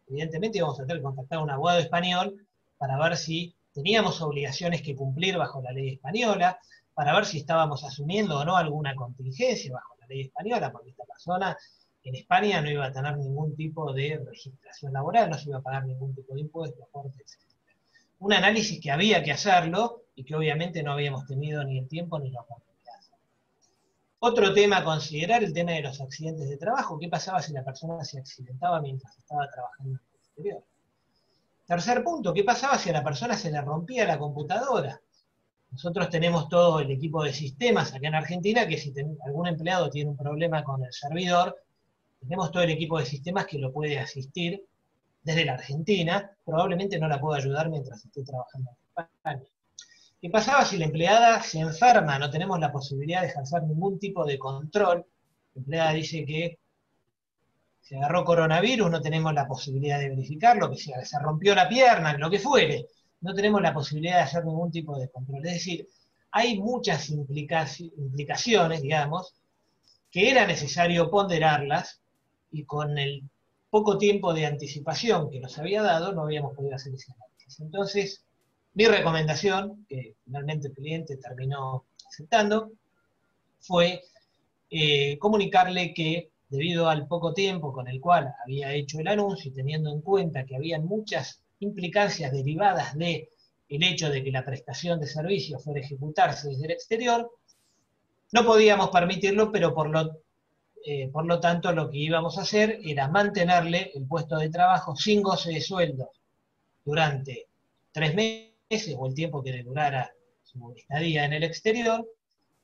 Evidentemente íbamos a tener que contactar a un abogado español para ver si teníamos obligaciones que cumplir bajo la ley española, para ver si estábamos asumiendo o no alguna contingencia bajo la ley española, porque esta persona en España no iba a tener ningún tipo de registración laboral, no se iba a pagar ningún tipo de impuestos, etc. Un análisis que había que hacerlo y que obviamente no habíamos tenido ni el tiempo ni la oportunidad. Otro tema a considerar, el tema de los accidentes de trabajo. ¿Qué pasaba si la persona se accidentaba mientras estaba trabajando en el exterior? Tercer punto, ¿qué pasaba si a la persona se le rompía la computadora? Nosotros tenemos todo el equipo de sistemas acá en Argentina, que si algún empleado tiene un problema con el servidor, tenemos todo el equipo de sistemas que lo puede asistir desde la Argentina, probablemente no la pueda ayudar mientras esté trabajando en España. ¿Qué pasaba si la empleada se enferma? No tenemos la posibilidad de ejercer ningún tipo de control. La empleada dice que se agarró coronavirus, no tenemos la posibilidad de verificarlo, que se rompió la pierna, lo que fuere. No tenemos la posibilidad de hacer ningún tipo de control. Es decir, hay muchas implicaciones, digamos, que era necesario ponderarlas, y con el poco tiempo de anticipación que nos había dado, no habíamos podido hacer ese análisis. Entonces, mi recomendación, que finalmente el cliente terminó aceptando, fue comunicarle que, debido al poco tiempo con el cual había hecho el anuncio y teniendo en cuenta que había muchas implicancias derivadas del hecho de que la prestación de servicios fuera a ejecutarse desde el exterior, no podíamos permitirlo, pero por lo tanto lo que íbamos a hacer era mantenerle el puesto de trabajo sin goce de sueldo durante 3 meses o el tiempo que le durara su estadía en el exterior.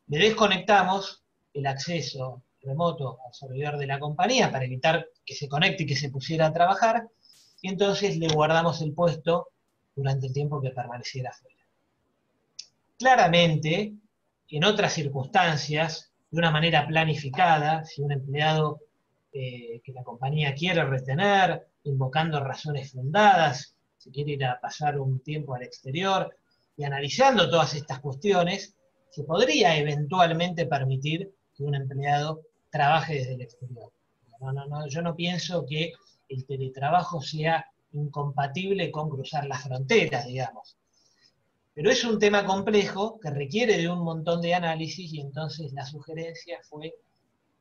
Le desconectamos el acceso remoto al servidor de la compañía para evitar que se conecte y que se pusiera a trabajar, y entonces le guardamos el puesto durante el tiempo que permaneciera fuera. Claramente, en otras circunstancias, de una manera planificada, si un empleado que la compañía quiere retener, invocando razones fundadas, si quiere ir a pasar un tiempo al exterior, y analizando todas estas cuestiones, se podría eventualmente permitir que un empleado trabaje desde el exterior. Yo no pienso que el teletrabajo sea incompatible con cruzar las fronteras, digamos. Pero es un tema complejo que requiere de un montón de análisis, y entonces la sugerencia fue: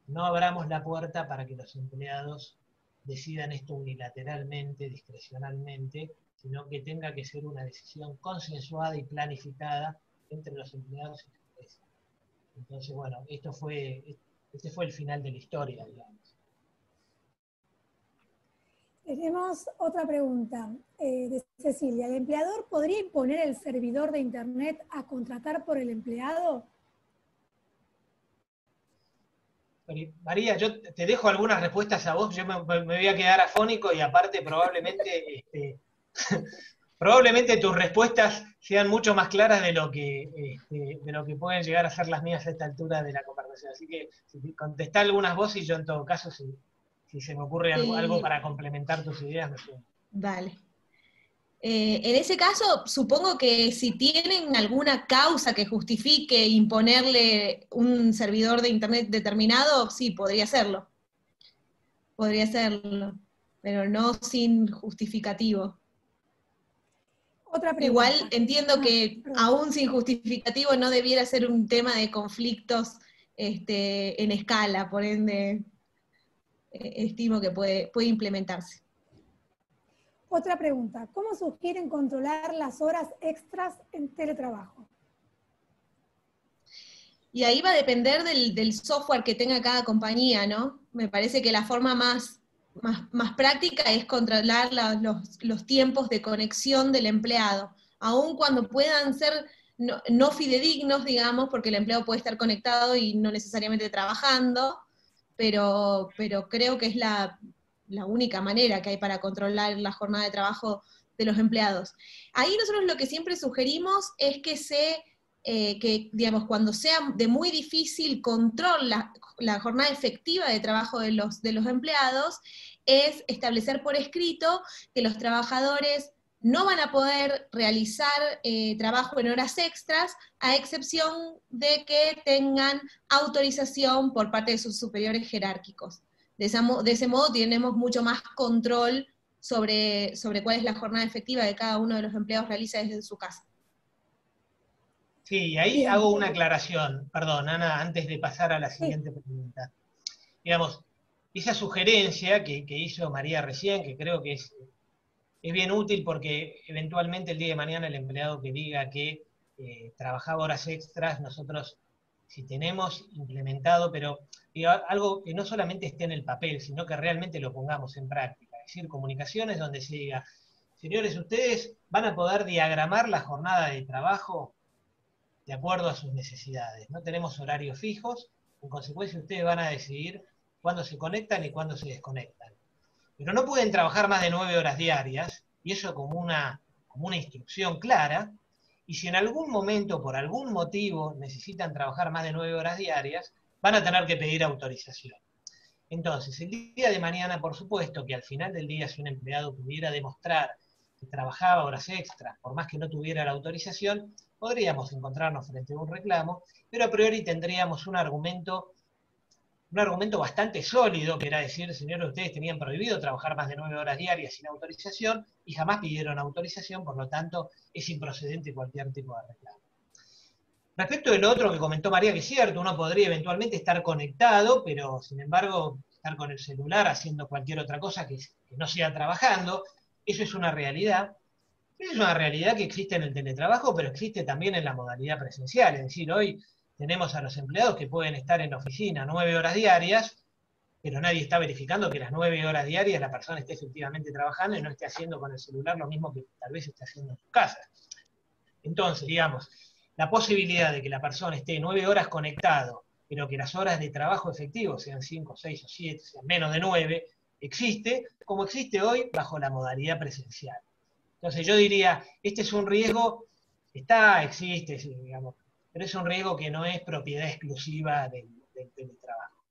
no abramos la puerta para que los empleados decidan esto unilateralmente, discrecionalmente, sino que tenga que ser una decisión consensuada y planificada entre los empleados y la empresa. Entonces, bueno, este fue el final de la historia, digamos. Tenemos otra pregunta de Cecilia. ¿El empleador podría imponer el servidor de Internet a contratar por el empleado? María, yo te dejo algunas respuestas a vos, yo me voy a quedar afónico, y aparte probablemente tus respuestas sean mucho más claras de lo que pueden llegar a ser las mías a esta altura de la conversación. Así que contestá algunas vos, y yo en todo caso, si se me ocurre algo para complementar tus ideas, me suena. Dale. En ese caso, supongo que si tienen alguna causa que justifique imponerle un servidor de Internet determinado, sí, podría hacerlo. Podría hacerlo, pero no sin justificativo. Otra pregunta. Igual entiendo que aún sin justificativo no debiera ser un tema de conflictos en escala, por ende estimo que puede implementarse. Otra pregunta. ¿Cómo sugieren controlar las horas extras en teletrabajo? Y ahí va a depender del software que tenga cada compañía, ¿no? Me parece que la forma más práctica es controlar los tiempos de conexión del empleado, aun cuando puedan ser no fidedignos, digamos, porque el empleado puede estar conectado y no necesariamente trabajando, pero creo que es la única manera que hay para controlar la jornada de trabajo de los empleados. Ahí nosotros lo que siempre sugerimos es que digamos, cuando sea de muy difícil control la jornada efectiva de trabajo de los empleados, es establecer por escrito que los trabajadores no van a poder realizar trabajo en horas extras, a excepción de que tengan autorización por parte de sus superiores jerárquicos. De ese modo tenemos mucho más control sobre cuál es la jornada efectiva que cada uno de los empleados realiza desde su casa. Sí, ahí hago una aclaración, perdón, Ana, antes de pasar a la siguiente pregunta. Digamos, esa sugerencia que hizo María recién, que creo que es bien útil, porque eventualmente el día de mañana el empleado que diga que trabajaba horas extras, nosotros, si tenemos implementado, pero algo que no solamente esté en el papel, sino que realmente lo pongamos en práctica, es decir, comunicaciones donde se diga: señores, ustedes van a poder diagramar la jornada de trabajo de acuerdo a sus necesidades. No tenemos horarios fijos, en consecuencia ustedes van a decidir cuándo se conectan y cuándo se desconectan. Pero no pueden trabajar más de 9 horas diarias, y eso como una instrucción clara, y si en algún momento, por algún motivo, necesitan trabajar más de 9 horas diarias, van a tener que pedir autorización. Entonces, el día de mañana, por supuesto, que al final del día, si un empleado pudiera demostrar que trabajaba horas extras, por más que no tuviera la autorización, podríamos encontrarnos frente a un reclamo, pero a priori tendríamos un argumento un argumento bastante sólido, que era decir, señores, ustedes tenían prohibido trabajar más de 9 horas diarias sin autorización, y jamás pidieron autorización, por lo tanto, es improcedente cualquier tipo de reclamo. Respecto del otro que comentó María, que es cierto, uno podría eventualmente estar conectado, pero sin embargo, estar con el celular haciendo cualquier otra cosa que no sea trabajando, eso es una realidad. Es una realidad que existe en el teletrabajo, pero existe también en la modalidad presencial. Es decir, hoy tenemos a los empleados que pueden estar en la oficina 9 horas diarias, pero nadie está verificando que las 9 horas diarias la persona esté efectivamente trabajando y no esté haciendo con el celular lo mismo que tal vez esté haciendo en su casa. Entonces, digamos, la posibilidad de que la persona esté 9 horas conectado, pero que las horas de trabajo efectivo sean 5, 6 o 7, sean menos de 9, existe, como existe hoy bajo la modalidad presencial. Entonces yo diría, este es un riesgo, existe, digamos, pero es un riesgo que no es propiedad exclusiva del teletrabajo.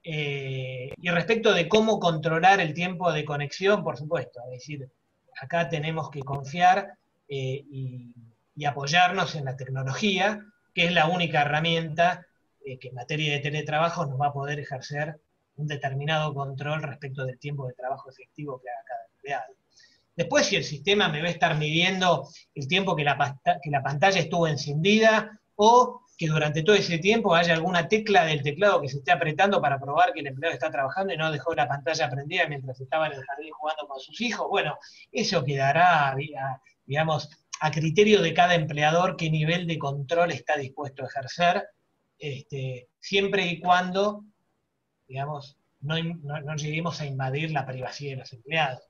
Y respecto de cómo controlar el tiempo de conexión, por supuesto, es decir, acá tenemos que confiar y apoyarnos en la tecnología, que es la única herramienta que en materia de teletrabajo nos va a poder ejercer un determinado control respecto del tiempo de trabajo efectivo que haga cada empleado. Después, si el sistema me va a estar midiendo el tiempo que la pantalla estuvo encendida, o que durante todo ese tiempo haya alguna tecla del teclado que se esté apretando para probar que el empleado está trabajando y no dejó la pantalla prendida mientras estaba en el jardín jugando con sus hijos, bueno, eso quedará, digamos, a criterio de cada empleador qué nivel de control está dispuesto a ejercer, siempre y cuando, digamos, no lleguemos a invadir la privacidad de los empleados.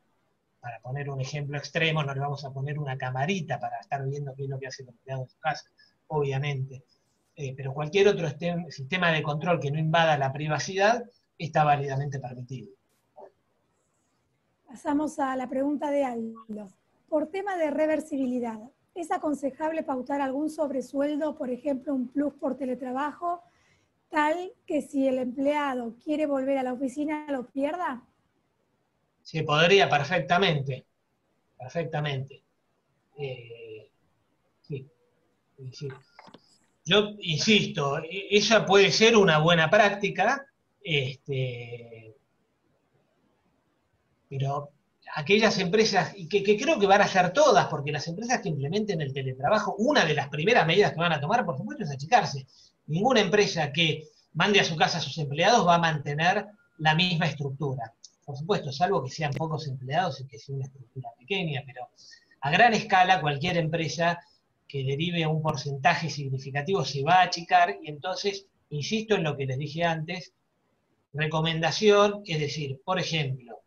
Para poner un ejemplo extremo, no le vamos a poner una camarita para estar viendo qué es lo que hace el empleado en su casa, obviamente. Pero cualquier otro sistema de control que no invada la privacidad está válidamente permitido. Pasamos a la pregunta de Aldo. Por tema de reversibilidad, ¿es aconsejable pautar algún sobresueldo, por ejemplo, un plus por teletrabajo, tal que si el empleado quiere volver a la oficina lo pierda? Se podría perfectamente, perfectamente. Sí, sí. Yo insisto, ella puede ser una buena práctica, pero aquellas empresas, y que creo que van a ser todas, porque las empresas que implementen el teletrabajo, una de las primeras medidas que van a tomar, por supuesto, es achicarse. Ninguna empresa que mande a su casa a sus empleados va a mantener la misma estructura. Por supuesto, salvo que sean pocos empleados y que sea una estructura pequeña, pero a gran escala cualquier empresa que derive un porcentaje significativo se va a achicar, y entonces, insisto en lo que les dije antes, recomendación, es decir, por ejemplo,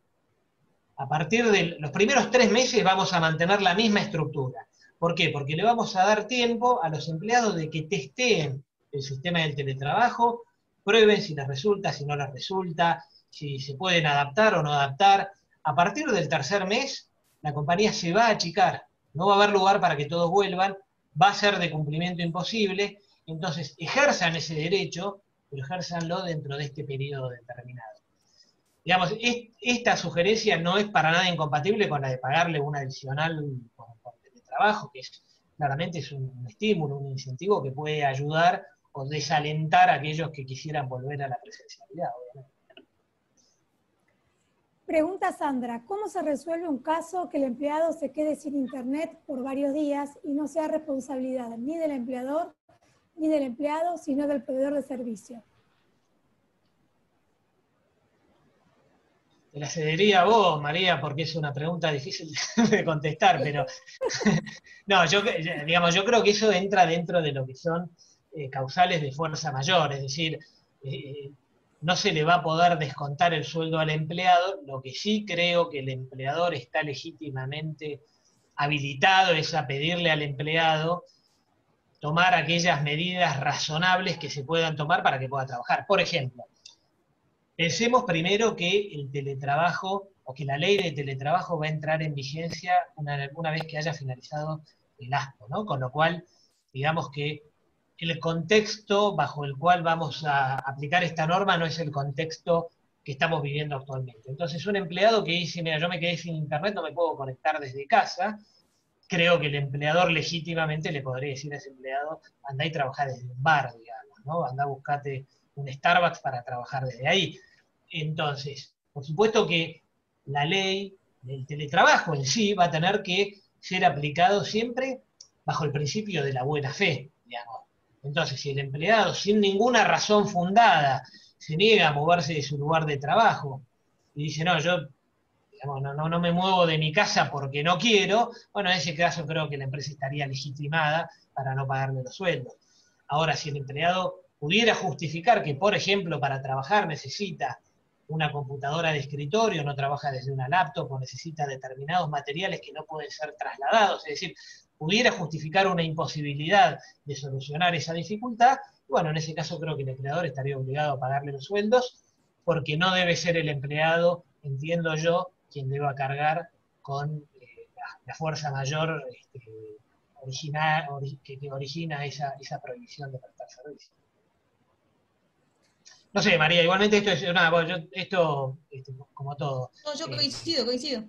a partir de los primeros 3 meses vamos a mantener la misma estructura. ¿Por qué? Porque le vamos a dar tiempo a los empleados de que testeen el sistema del teletrabajo, prueben si les resulta, si no les resulta, si se pueden adaptar o no adaptar. A partir del 3er mes, la compañía se va a achicar, no va a haber lugar para que todos vuelvan, va a ser de cumplimiento imposible, entonces ejerzan ese derecho, pero ejérzanlo dentro de este periodo determinado. Digamos, esta sugerencia no es para nada incompatible con la de pagarle un adicional por teletrabajo, que claramente es un estímulo, un incentivo que puede ayudar o desalentar a aquellos que quisieran volver a la presencialidad, obviamente. Pregunta Sandra, ¿cómo se resuelve un caso que el empleado se quede sin internet por varios días y no sea responsabilidad ni del empleador ni del empleado, sino del proveedor de servicio? Te la cedería a vos, María, porque es una pregunta difícil de contestar, pero no, yo creo que eso entra dentro de lo que son causales de fuerza mayor, es decir, no se le va a poder descontar el sueldo al empleado, lo que sí creo que el empleador está legítimamente habilitado es a pedirle al empleado tomar aquellas medidas razonables que se puedan tomar para que pueda trabajar. Por ejemplo, pensemos primero que el teletrabajo, o que la ley de teletrabajo va a entrar en vigencia una vez que haya finalizado el ASPO, ¿no? Con lo cual, digamos que el contexto bajo el cual vamos a aplicar esta norma no es el contexto que estamos viviendo actualmente. Entonces, un empleado que dice, mira, yo me quedé sin internet, no me puedo conectar desde casa, creo que el empleador legítimamente le podría decir a ese empleado, andá y trabajá desde un bar, digamos, ¿no? Andá, buscate un Starbucks para trabajar desde ahí. Entonces, por supuesto que la ley del teletrabajo en sí va a tener que ser aplicado siempre bajo el principio de la buena fe, digamos. Entonces, si el empleado sin ninguna razón fundada se niega a moverse de su lugar de trabajo y dice, no, yo digamos, no me muevo de mi casa porque no quiero, bueno, en ese caso creo que la empresa estaría legitimada para no pagarle los sueldos. Ahora, si el empleado pudiera justificar que, por ejemplo, para trabajar necesita una computadora de escritorio, no trabaja desde una laptop o necesita determinados materiales que no pueden ser trasladados, es decir, pudiera justificar una imposibilidad de solucionar esa dificultad, bueno, en ese caso creo que el empleador estaría obligado a pagarle los sueldos, porque no debe ser el empleado, entiendo yo, quien deba cargar con la fuerza mayor que origina esa prohibición de prestar servicio. No sé, María, igualmente esto es esto como todo. No, yo coincido.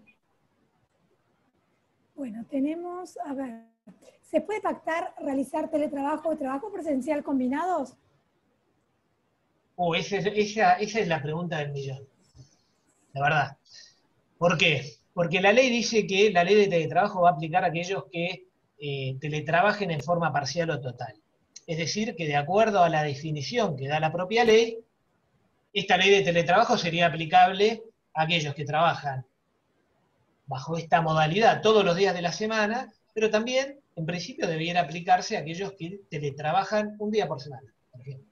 Bueno, tenemos, a ver, ¿se puede pactar realizar teletrabajo y trabajo presencial combinados? Esa es la pregunta del millón, la verdad. ¿Por qué? Porque la ley dice que la ley de teletrabajo va a aplicar a aquellos que teletrabajen en forma parcial o total. Es decir, que de acuerdo a la definición que da la propia ley, esta ley de teletrabajo sería aplicable a aquellos que trabajan bajo esta modalidad todos los días de la semana, pero también, en principio, debiera aplicarse a aquellos que teletrabajan un día por semana, por ejemplo.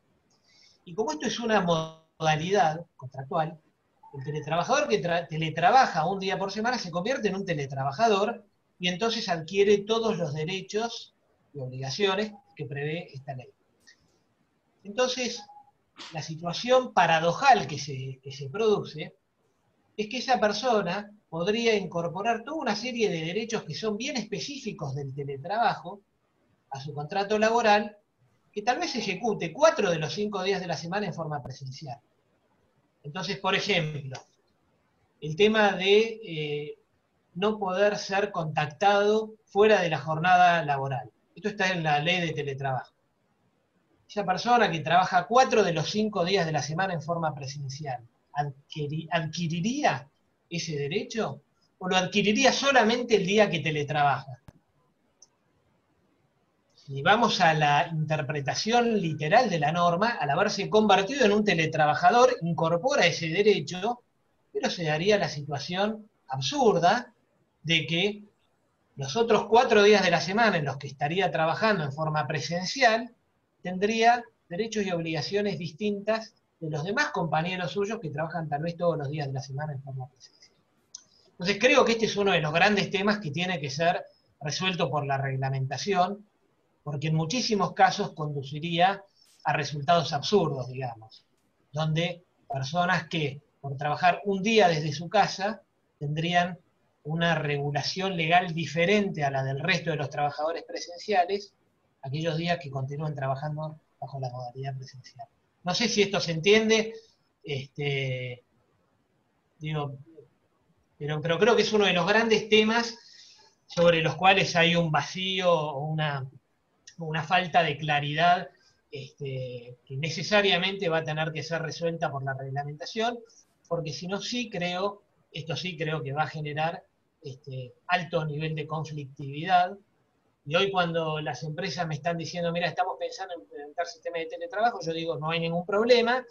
Y como esto es una modalidad contractual, el teletrabajador que teletrabaja un día por semana se convierte en un teletrabajador y entonces adquiere todos los derechos y obligaciones que prevé esta ley. Entonces, la situación paradojal que se produce es que esa persona podría incorporar toda una serie de derechos que son bien específicos del teletrabajo a su contrato laboral, que tal vez ejecute 4 de los 5 días de la semana en forma presencial. Entonces, por ejemplo, el tema de no poder ser contactado fuera de la jornada laboral. Esto está en la ley de teletrabajo. Esa persona que trabaja 4 de los 5 días de la semana en forma presencial, ¿adquiriría ese derecho? ¿O lo adquiriría solamente el día que teletrabaja? Si vamos a la interpretación literal de la norma, al haberse convertido en un teletrabajador, incorpora ese derecho, pero se daría la situación absurda de que los otros 4 días de la semana en los que estaría trabajando en forma presencial, tendría derechos y obligaciones distintas de los demás compañeros suyos que trabajan tal vez todos los días de la semana en forma presencial. Entonces creo que este es uno de los grandes temas que tiene que ser resuelto por la reglamentación, porque en muchísimos casos conduciría a resultados absurdos, digamos, donde personas que por trabajar un día desde su casa tendrían una regulación legal diferente a la del resto de los trabajadores presenciales, aquellos días que continúan trabajando bajo la modalidad presencial. No sé si esto se entiende, pero creo que es uno de los grandes temas sobre los cuales hay un vacío o una falta de claridad que necesariamente va a tener que ser resuelta por la reglamentación, porque si no, esto sí creo que va a generar alto nivel de conflictividad. Y hoy cuando las empresas me están diciendo, mira, estamos pensando en implementar sistemas de teletrabajo, yo digo, no hay ningún problema.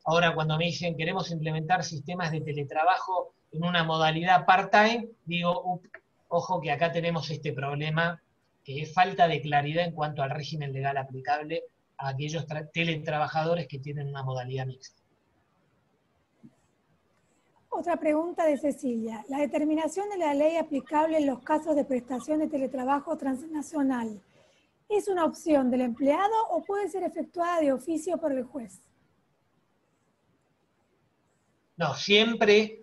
Ahora cuando me dicen, queremos implementar sistemas de teletrabajo en una modalidad part-time, digo, ojo que acá tenemos este problema, que es falta de claridad en cuanto al régimen legal aplicable a aquellos teletrabajadores que tienen una modalidad mixta. Otra pregunta de Cecilia. ¿La determinación de la ley aplicable en los casos de prestación de teletrabajo transnacional es una opción del empleado o puede ser efectuada de oficio por el juez? No, siempre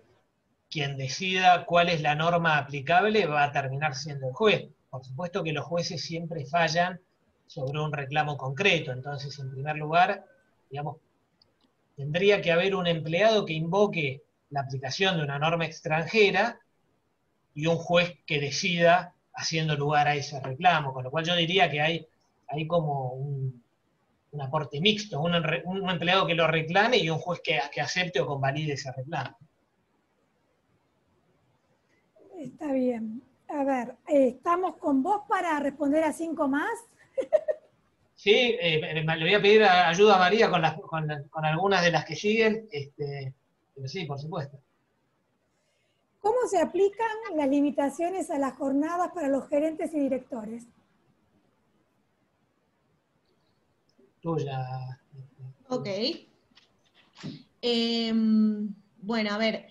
quien decida cuál es la norma aplicable va a terminar siendo el juez. Por supuesto que los jueces siempre fallan sobre un reclamo concreto, entonces en primer lugar, digamos, tendría que haber un empleado que invoque la aplicación de una norma extranjera y un juez que decida haciendo lugar a ese reclamo, con lo cual yo diría que hay como un aporte mixto, un empleado que lo reclame y un juez que acepte o convalide ese reclamo. Está bien. A ver, ¿estamos con vos para responder a 5 más? Sí, le voy a pedir ayuda a María con algunas de las que siguen, pero sí, por supuesto. ¿Cómo se aplican las limitaciones a las jornadas para los gerentes y directores? Tuya. Ok. Bueno, a ver,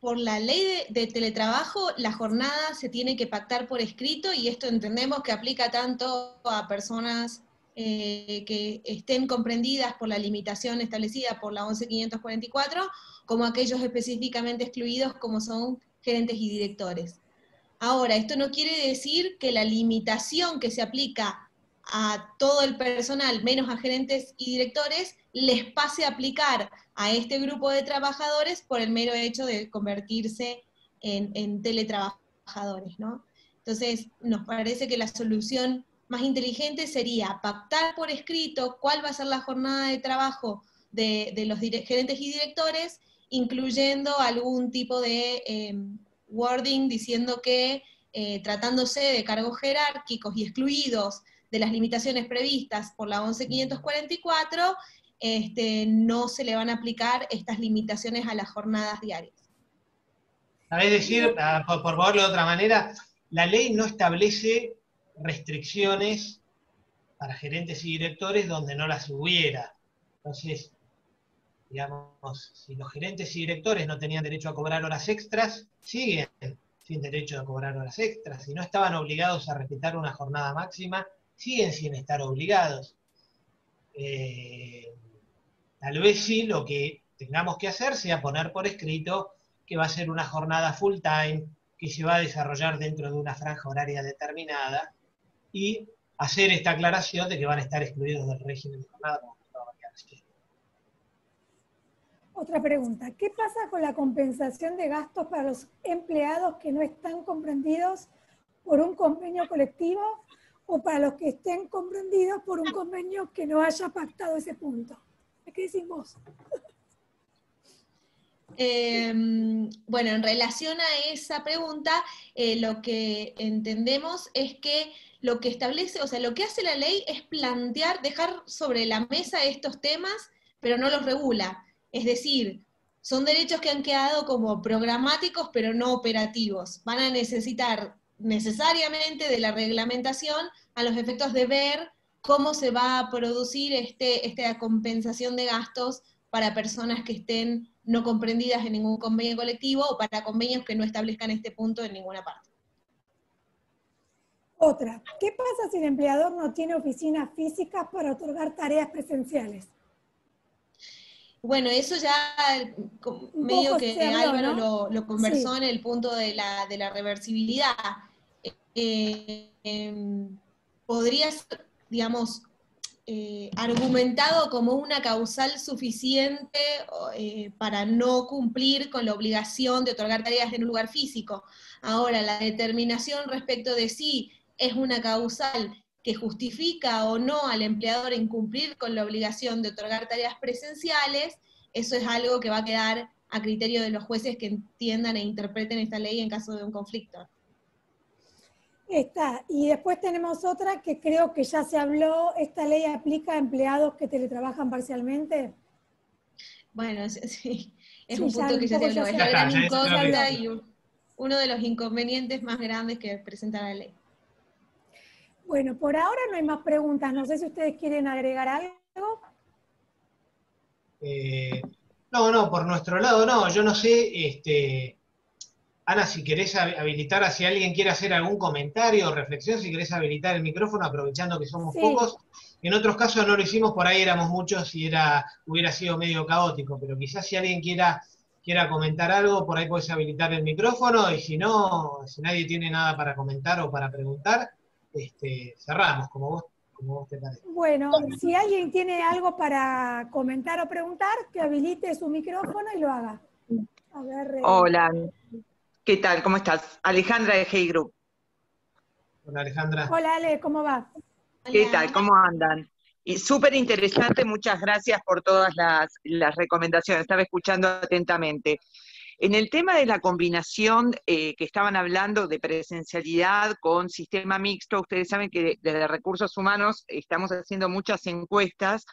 por la ley de teletrabajo, la jornada se tiene que pactar por escrito y esto entendemos que aplica tanto a personas que estén comprendidas por la limitación establecida por la 11.544, como aquellos específicamente excluidos como son gerentes y directores. Ahora, esto no quiere decir que la limitación que se aplica a todo el personal, menos a gerentes y directores, les pase a aplicar a este grupo de trabajadores por el mero hecho de convertirse en teletrabajadores, ¿no? Entonces, nos parece que la solución más inteligente sería pactar por escrito cuál va a ser la jornada de trabajo de los gerentes y directores, incluyendo algún tipo de wording diciendo que tratándose de cargos jerárquicos y excluidos de las limitaciones previstas por la 11.544, no se le van a aplicar estas limitaciones a las jornadas diarias. ¿Sabés decir, por verlo de otra manera, la ley no establece restricciones para gerentes y directores donde no las hubiera? Entonces, digamos, si los gerentes y directores no tenían derecho a cobrar horas extras, siguen sin derecho a cobrar horas extras. Si no estaban obligados a respetar una jornada máxima, siguen sin estar obligados. Tal vez sí lo que tengamos que hacer sea poner por escrito que va a ser una jornada full time, que se va a desarrollar dentro de una franja horaria determinada, y hacer esta aclaración de que van a estar excluidos del régimen de jornada. Otra pregunta, ¿qué pasa con la compensación de gastos para los empleados que no están comprendidos por un convenio colectivo o para los que estén comprendidos por un convenio que no haya pactado ese punto? ¿Qué decís vos? Bueno, en relación a esa pregunta, lo que entendemos es que lo que establece, o sea, lo que hace la ley es plantear, dejar sobre la mesa estos temas, pero no los regula. Es decir, son derechos que han quedado como programáticos, pero no operativos. Van a necesitar necesariamente de la reglamentación a los efectos de ver cómo se va a producir esta compensación de gastos para personas que estén no comprendidas en ningún convenio colectivo o para convenios que no establezcan este punto en ninguna parte. Otra, ¿qué pasa si el empleador no tiene oficinas físicas para otorgar tareas presenciales? Bueno, eso ya medio que habló, Álvaro ¿no? lo conversó Sí. en el punto de la reversibilidad. Podría ser, digamos, argumentado como una causal suficiente para no cumplir con la obligación de otorgar tareas en un lugar físico. Ahora, la determinación respecto de si es una causal que justifica o no al empleador incumplir con la obligación de otorgar tareas presenciales, eso es algo que va a quedar a criterio de los jueces que entiendan e interpreten esta ley en caso de un conflicto. Está. Y después tenemos otra que creo que ya se habló. ¿Esta ley aplica a empleados que teletrabajan parcialmente? Bueno, sí, es Sí, un punto que ya se habló. Es la gran incógnita y uno de los inconvenientes más grandes que presenta la ley. Bueno, por ahora no hay más preguntas. No sé si ustedes quieren agregar algo. No, por nuestro lado no. Yo no sé, Ana, si querés habilitar, si alguien quiere hacer algún comentario o reflexión, si querés habilitar el micrófono, aprovechando que somos pocos. En otros casos no lo hicimos, por ahí éramos muchos y hubiera sido medio caótico, pero quizás si alguien quiera comentar algo, por ahí podés habilitar el micrófono, y si no, si nadie tiene nada para comentar o para preguntar, cerramos, como vos te parece. Bueno, si alguien tiene algo para comentar o preguntar, que habilite su micrófono y lo haga. A ver, Hola, ¿qué tal? ¿Cómo estás? Alejandra de Hey Group. Hola, Alejandra. Hola, Ale, ¿cómo va? ¿Qué tal? ¿Cómo andan? Y súper interesante, muchas gracias por todas las recomendaciones, estaba escuchando atentamente. En el tema de la combinación que estaban hablando de presencialidad con sistema mixto, ustedes saben que desde Recursos Humanos estamos haciendo muchas encuestas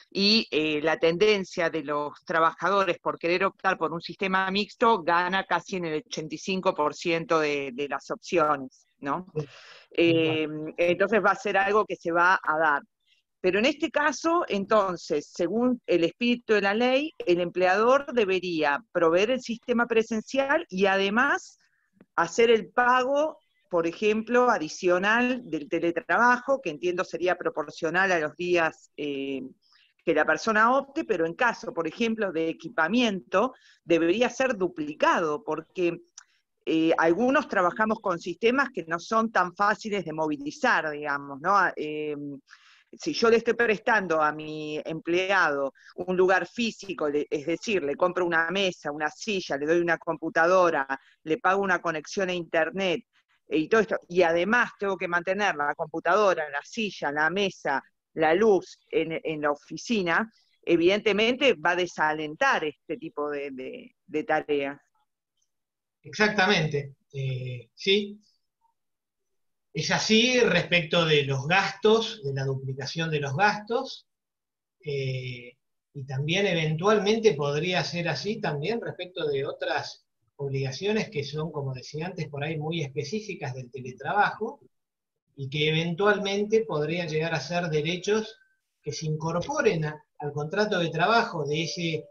y la tendencia de los trabajadores por querer optar por un sistema mixto gana casi en el 85% de las opciones, ¿no? Entonces va a ser algo que se va a dar. Pero en este caso, entonces, según el espíritu de la ley, el empleador debería proveer el sistema presencial y además hacer el pago, por ejemplo, adicional del teletrabajo, que entiendo sería proporcional a los días que la persona opte, pero en caso, por ejemplo, de equipamiento, debería ser duplicado, porque algunos trabajamos con sistemas que no son tan fáciles de movilizar, digamos, ¿no? Si yo le estoy prestando a mi empleado un lugar físico, es decir, le compro una mesa, una silla, le doy una computadora, le pago una conexión a internet, y todo esto, y además tengo que mantener la computadora, la silla, la mesa, la luz en la oficina, evidentemente va a desalentar este tipo de tareas. Exactamente, sí. Es así respecto de los gastos, de la duplicación de los gastos, y también eventualmente podría ser así también respecto de otras obligaciones que son, como decía antes, por ahí muy específicas del teletrabajo, y que eventualmente podrían llegar a ser derechos que se incorporen al contrato de trabajo de ese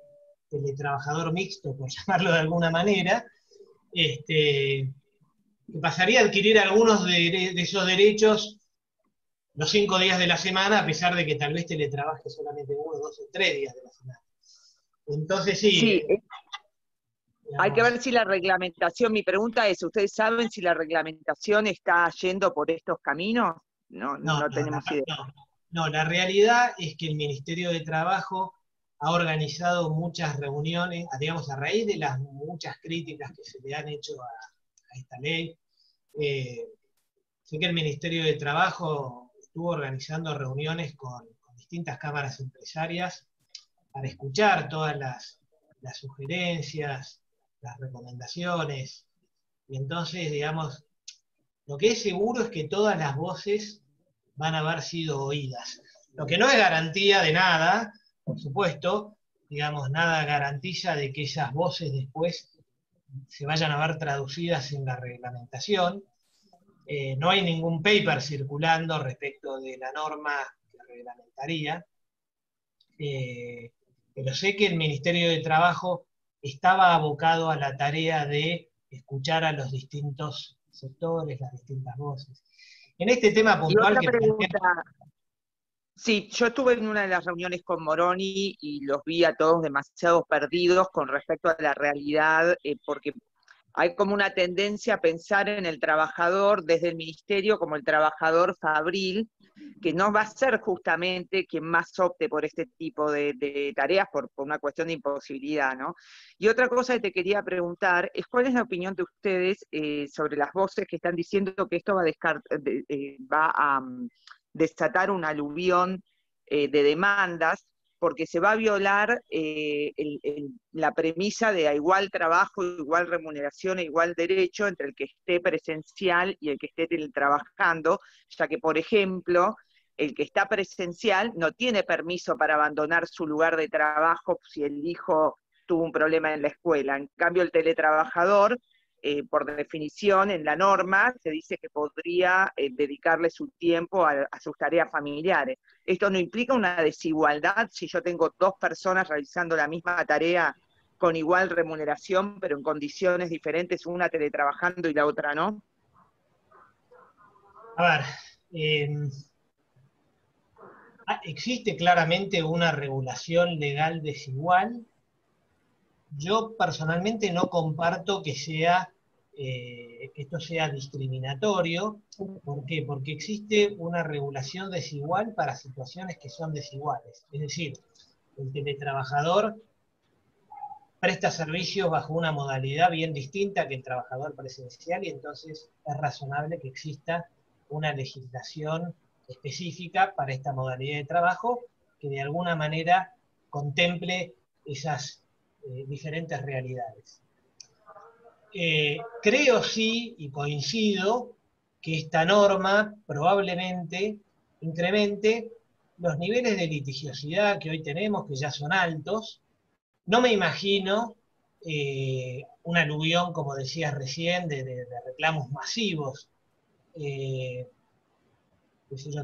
teletrabajador mixto, por llamarlo de alguna manera, que pasaría a adquirir algunos de esos derechos los 5 días de la semana, a pesar de que tal vez teletrabaje solamente 1, 2 o 3 días de la semana. Entonces sí. Hay que ver si la reglamentación, mi pregunta es, ¿ustedes saben si la reglamentación está yendo por estos caminos? No tenemos idea. No, la realidad es que el Ministerio de Trabajo ha organizado muchas reuniones, digamos, a raíz de las muchas críticas que se le han hecho a esta ley. Sé que el Ministerio de Trabajo estuvo organizando reuniones con distintas cámaras empresarias para escuchar todas las sugerencias, las recomendaciones, y entonces, digamos, lo que es seguro es que todas las voces van a haber sido oídas. Lo que no es garantía de nada, por supuesto, digamos, nada garantiza de que esas voces después se vayan a ver traducidas en la reglamentación. No hay ningún paper circulando respecto de la norma que reglamentaría, pero sé que el Ministerio de Trabajo estaba abocado a la tarea de escuchar a los distintos sectores, las distintas voces. En este tema puntual que sí, yo estuve en una de las reuniones con Moroni y los vi a todos demasiado perdidos con respecto a la realidad, porque hay como una tendencia a pensar en el trabajador desde el ministerio como el trabajador fabril, que no va a ser justamente quien más opte por este tipo de tareas por una cuestión de imposibilidad, ¿no? Y otra cosa que te quería preguntar es cuál es la opinión de ustedes sobre las voces que están diciendo que esto va a desatar un aluvión de demandas, porque se va a violar la premisa de a igual trabajo, igual remuneración e igual derecho entre el que esté presencial y el que esté teletrabajando, ya que, por ejemplo, el que está presencial no tiene permiso para abandonar su lugar de trabajo si el hijo tuvo un problema en la escuela. En cambio, el teletrabajador, por definición, en la norma, se dice que podría dedicarle su tiempo a sus tareas familiares. Esto no implica una desigualdad si yo tengo 2 personas realizando la misma tarea con igual remuneración, pero en condiciones diferentes, una teletrabajando y la otra no. A ver, existe claramente una regulación legal desigual. Yo personalmente no comparto que esto sea discriminatorio. ¿Por qué? Porque existe una regulación desigual para situaciones que son desiguales. Es decir, el teletrabajador presta servicios bajo una modalidad bien distinta que el trabajador presencial, y entonces es razonable que exista una legislación específica para esta modalidad de trabajo que de alguna manera contemple esas diferentes realidades. Creo sí, y coincido, que esta norma probablemente incremente los niveles de litigiosidad que hoy tenemos, que ya son altos. No me imagino un aluvión, como decías recién, de reclamos masivos. Yo,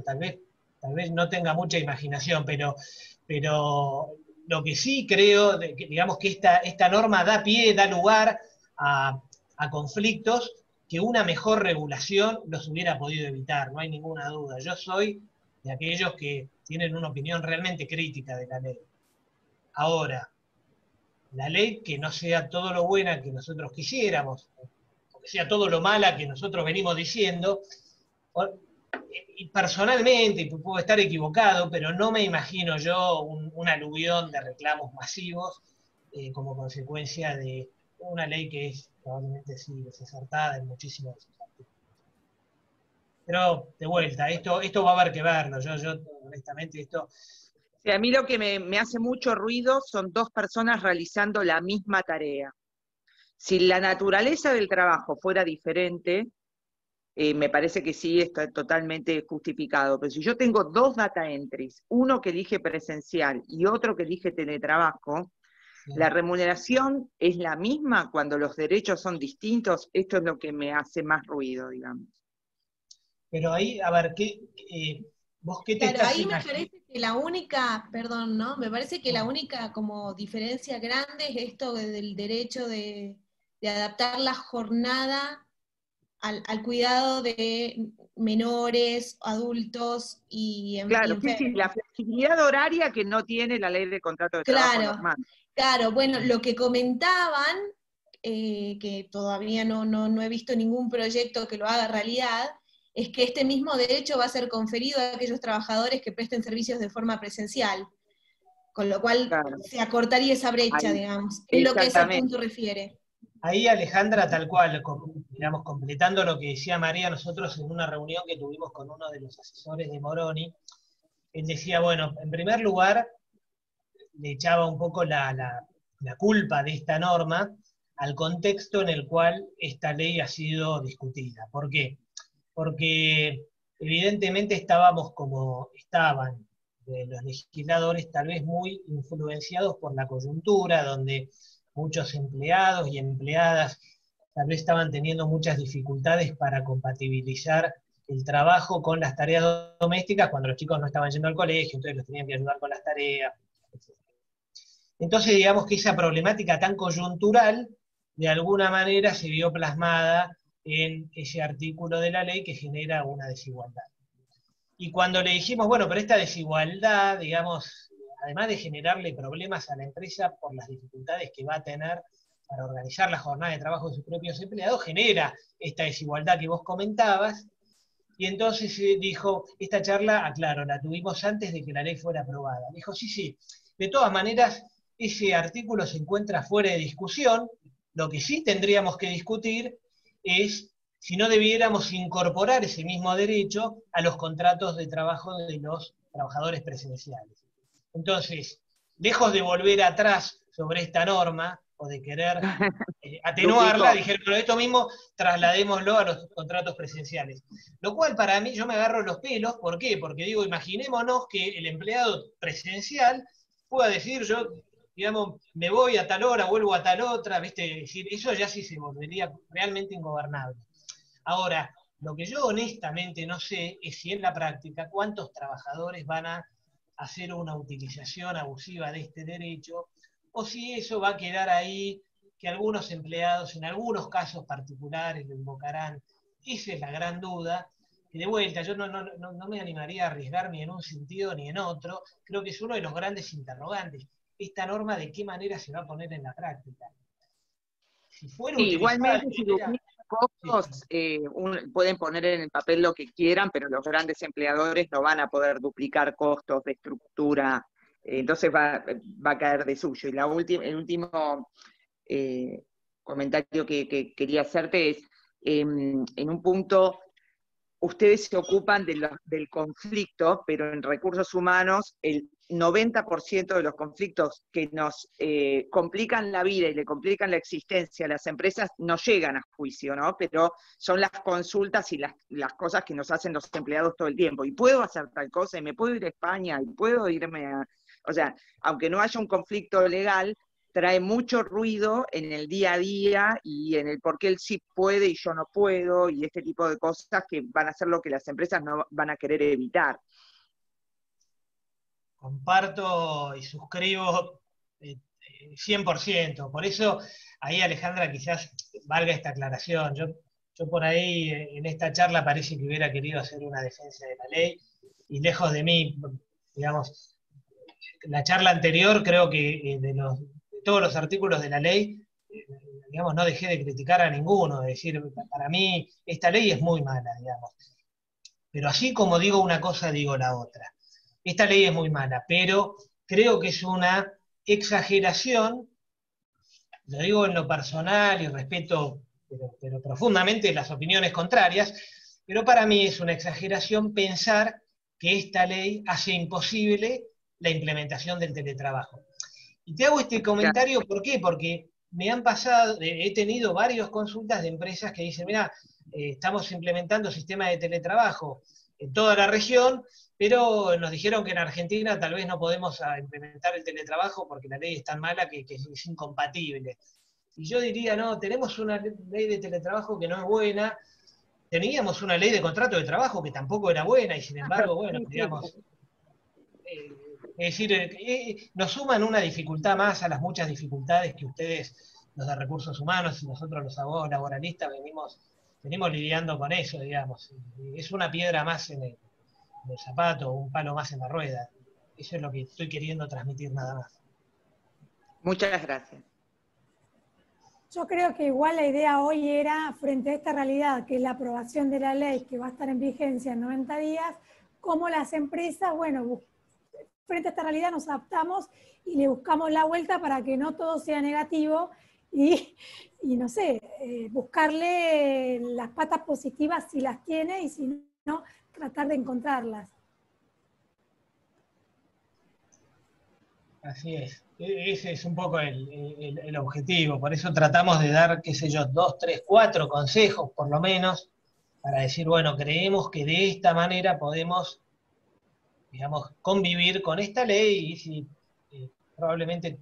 tal vez no tenga mucha imaginación, pero lo que sí creo, digamos que esta norma da pie, da lugar a conflictos que una mejor regulación los hubiera podido evitar, no hay ninguna duda. Yo soy de aquellos que tienen una opinión realmente crítica de la ley. Ahora, la ley que no sea todo lo buena que nosotros quisiéramos, o que sea todo lo mala que nosotros venimos diciendo, y personalmente, y puedo estar equivocado, pero no me imagino yo un aluvión de reclamos masivos como consecuencia de una ley que es probablemente sí desacertada en muchísimos aspectos. Pero, de vuelta, esto va a haber que verlo. Yo honestamente, esto... A mí lo que me hace mucho ruido son dos personas realizando la misma tarea. Si la naturaleza del trabajo fuera diferente, me parece que sí está totalmente justificado. Pero si yo tengo dos data entries, uno que elige presencial y otro que elige teletrabajo, sí, la remuneración es la misma cuando los derechos son distintos. Esto es lo que me hace más ruido, digamos. Pero ahí, a ver, ¿vos qué te estás ahí imaginando? Me parece que la única, perdón, ¿no? Me parece que la única como diferencia grande es esto del derecho de adaptar la jornada al cuidado de menores, adultos y claro, enfermos. Sí, la flexibilidad horaria que no tiene la ley de contrato de trabajo normal. Claro, bueno, lo que comentaban, que todavía no he visto ningún proyecto que lo haga realidad, es que este mismo derecho va a ser conferido a aquellos trabajadores que presten servicios de forma presencial, con lo cual se acortaría esa brecha, ahí, digamos, en lo que ese punto refiere. Ahí, Alejandra, tal cual, digamos, completando lo que decía María, nosotros en una reunión que tuvimos con uno de los asesores de Moroni, él decía, bueno, en primer lugar, le echaba un poco la culpa de esta norma al contexto en el cual esta ley ha sido discutida. ¿Por qué? Porque evidentemente estaban los legisladores tal vez muy influenciados por la coyuntura, donde muchos empleados y empleadas tal vez estaban teniendo muchas dificultades para compatibilizar el trabajo con las tareas domésticas cuando los chicos no estaban yendo al colegio, entonces los tenían que ayudar con las tareas, etc. Entonces, digamos que esa problemática tan coyuntural, de alguna manera se vio plasmada en ese artículo de la ley que genera una desigualdad. Y cuando le dijimos, bueno, pero esta desigualdad, digamos, además de generarle problemas a la empresa por las dificultades que va a tener para organizar la jornada de trabajo de sus propios empleados, genera esta desigualdad que vos comentabas, y entonces dijo, esta charla, aclaro, la tuvimos antes de que la ley fuera aprobada. Dijo, sí, de todas maneras, ese artículo se encuentra fuera de discusión, lo que sí tendríamos que discutir es si no debiéramos incorporar ese mismo derecho a los contratos de trabajo de los trabajadores presenciales. Entonces, lejos de volver atrás sobre esta norma, o de querer atenuarla, dijeron, pero esto mismo trasladémoslo a los contratos presenciales. Lo cual para mí, yo me agarro los pelos, ¿por qué? Porque digo, imaginémonos que el empleado presencial pueda decir, yo, digamos, me voy a tal hora, vuelvo a tal otra, ¿viste? Es decir, eso ya sí se volvería realmente ingobernable. Ahora, lo que yo honestamente no sé es si en la práctica cuántos trabajadores van a hacer una utilización abusiva de este derecho, o si eso va a quedar ahí, que algunos empleados en algunos casos particulares lo invocarán. Esa es la gran duda, que de vuelta yo no me animaría a arriesgar ni en un sentido ni en otro, creo que es uno de los grandes interrogantes. Esta norma, ¿de qué manera se va a poner en la práctica? Si fuera igualmente, si duplican costos, pueden poner en el papel lo que quieran, pero los grandes empleadores no van a poder duplicar costos de estructura, entonces va a caer de suyo. Y el último comentario que quería hacerte es, en un punto, ustedes se ocupan del conflicto, pero en recursos humanos el 90% de los conflictos que nos complican la vida y le complican la existencia a las empresas no llegan a juicio, ¿no? Pero son las consultas y las cosas que nos hacen los empleados todo el tiempo. Y puedo hacer tal cosa, y me puedo ir a España, y puedo irme a... O sea, aunque no haya un conflicto legal, trae mucho ruido en el día a día y en el por qué él sí puede y yo no puedo, y este tipo de cosas que van a ser lo que las empresas no van a querer evitar. Comparto y suscribo 100%. Por eso, ahí Alejandra, quizás valga esta aclaración. Yo por ahí, en esta charla, parece que hubiera querido hacer una defensa de la ley, y lejos de mí, digamos, la charla anterior creo que de todos los artículos de la ley, digamos, no dejé de criticar a ninguno, es decir, para mí esta ley es muy mala, digamos. Pero así como digo una cosa, digo la otra. Esta ley es muy mala, pero creo que es una exageración, lo digo en lo personal y respeto, pero profundamente, las opiniones contrarias, pero para mí es una exageración pensar que esta ley hace imposible la implementación del teletrabajo. Y te hago este comentario, ¿por qué? Porque me han pasado, he tenido varias consultas de empresas que dicen, mira, estamos implementando sistemas de teletrabajo en toda la región, pero nos dijeron que en Argentina tal vez no podemos implementar el teletrabajo porque la ley es tan mala que es incompatible. Y yo diría, no, tenemos una ley de teletrabajo que no es buena, teníamos una ley de contrato de trabajo que tampoco era buena, y sin embargo, bueno, digamos... Es decir, nos suman una dificultad más a las muchas dificultades que ustedes, los de recursos humanos, y nosotros los abogados laboralistas venimos lidiando con eso, digamos. Es una piedra más en el zapato, un palo más en la rueda. Eso es lo que estoy queriendo transmitir nada más. Muchas gracias. Yo creo que igual la idea hoy era, frente a esta realidad, que es la aprobación de la ley que va a estar en vigencia en 90 días, cómo las empresas, bueno, frente a esta realidad nos adaptamos y le buscamos la vuelta para que no todo sea negativo y no sé, buscarle las patas positivas si las tiene, y si no, tratar de encontrarlas. Así es. Ese es un poco el objetivo. Por eso tratamos de dar, qué sé yo, 2, 3, 4 consejos por lo menos, para decir, bueno, creemos que de esta manera podemos, digamos, convivir con esta ley, y si probablemente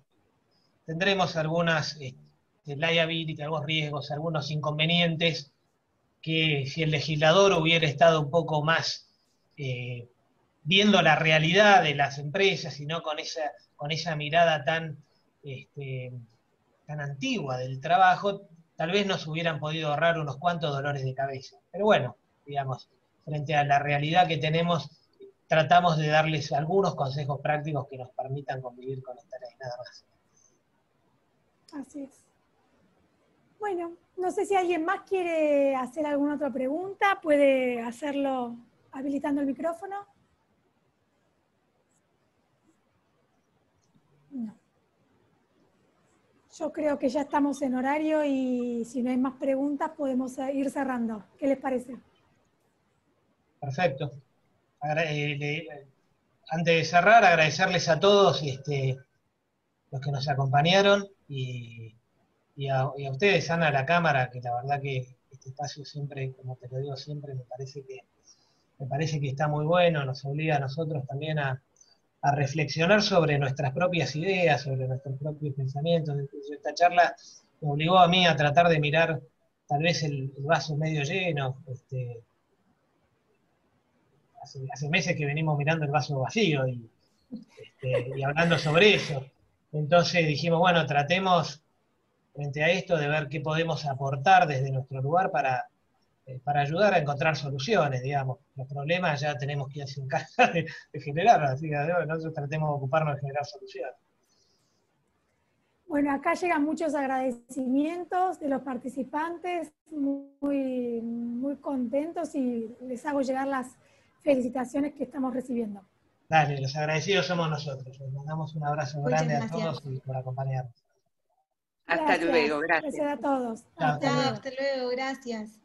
tendremos algunas liability, algunos riesgos, algunos inconvenientes, que si el legislador hubiera estado un poco más viendo la realidad de las empresas y no con esa mirada tan antigua del trabajo, tal vez nos hubieran podido ahorrar unos cuantos dolores de cabeza. Pero bueno, digamos, frente a la realidad que tenemos, tratamos de darles algunos consejos prácticos que nos permitan convivir con esta ley, nada más. Así es. Bueno, no sé si alguien más quiere hacer alguna otra pregunta, puede hacerlo habilitando el micrófono. No. Yo creo que ya estamos en horario y si no hay más preguntas podemos ir cerrando. ¿Qué les parece? Perfecto. Antes de cerrar, agradecerles a todos los que nos acompañaron, y a ustedes, Ana, a la cámara, que la verdad que este espacio siempre, como te lo digo siempre, me parece que está muy bueno, nos obliga a nosotros también a reflexionar sobre nuestras propias ideas, sobre nuestros propios pensamientos. Esta charla me obligó a mí a tratar de mirar tal vez el vaso medio lleno. Hace meses que venimos mirando el vaso vacío y hablando sobre eso. Entonces dijimos, bueno, tratemos frente a esto de ver qué podemos aportar desde nuestro lugar para ayudar a encontrar soluciones, digamos. Los problemas ya tenemos que irse en casa de generarlos, así que nosotros tratemos de ocuparnos de generar soluciones. Bueno, acá llegan muchos agradecimientos de los participantes, muy, muy contentos, y les hago llegar las felicitaciones que estamos recibiendo. Dale, los agradecidos somos nosotros. Les mandamos un abrazo grande a todos y por acompañarnos. Hasta luego, gracias. Gracias a todos. Hasta luego, gracias.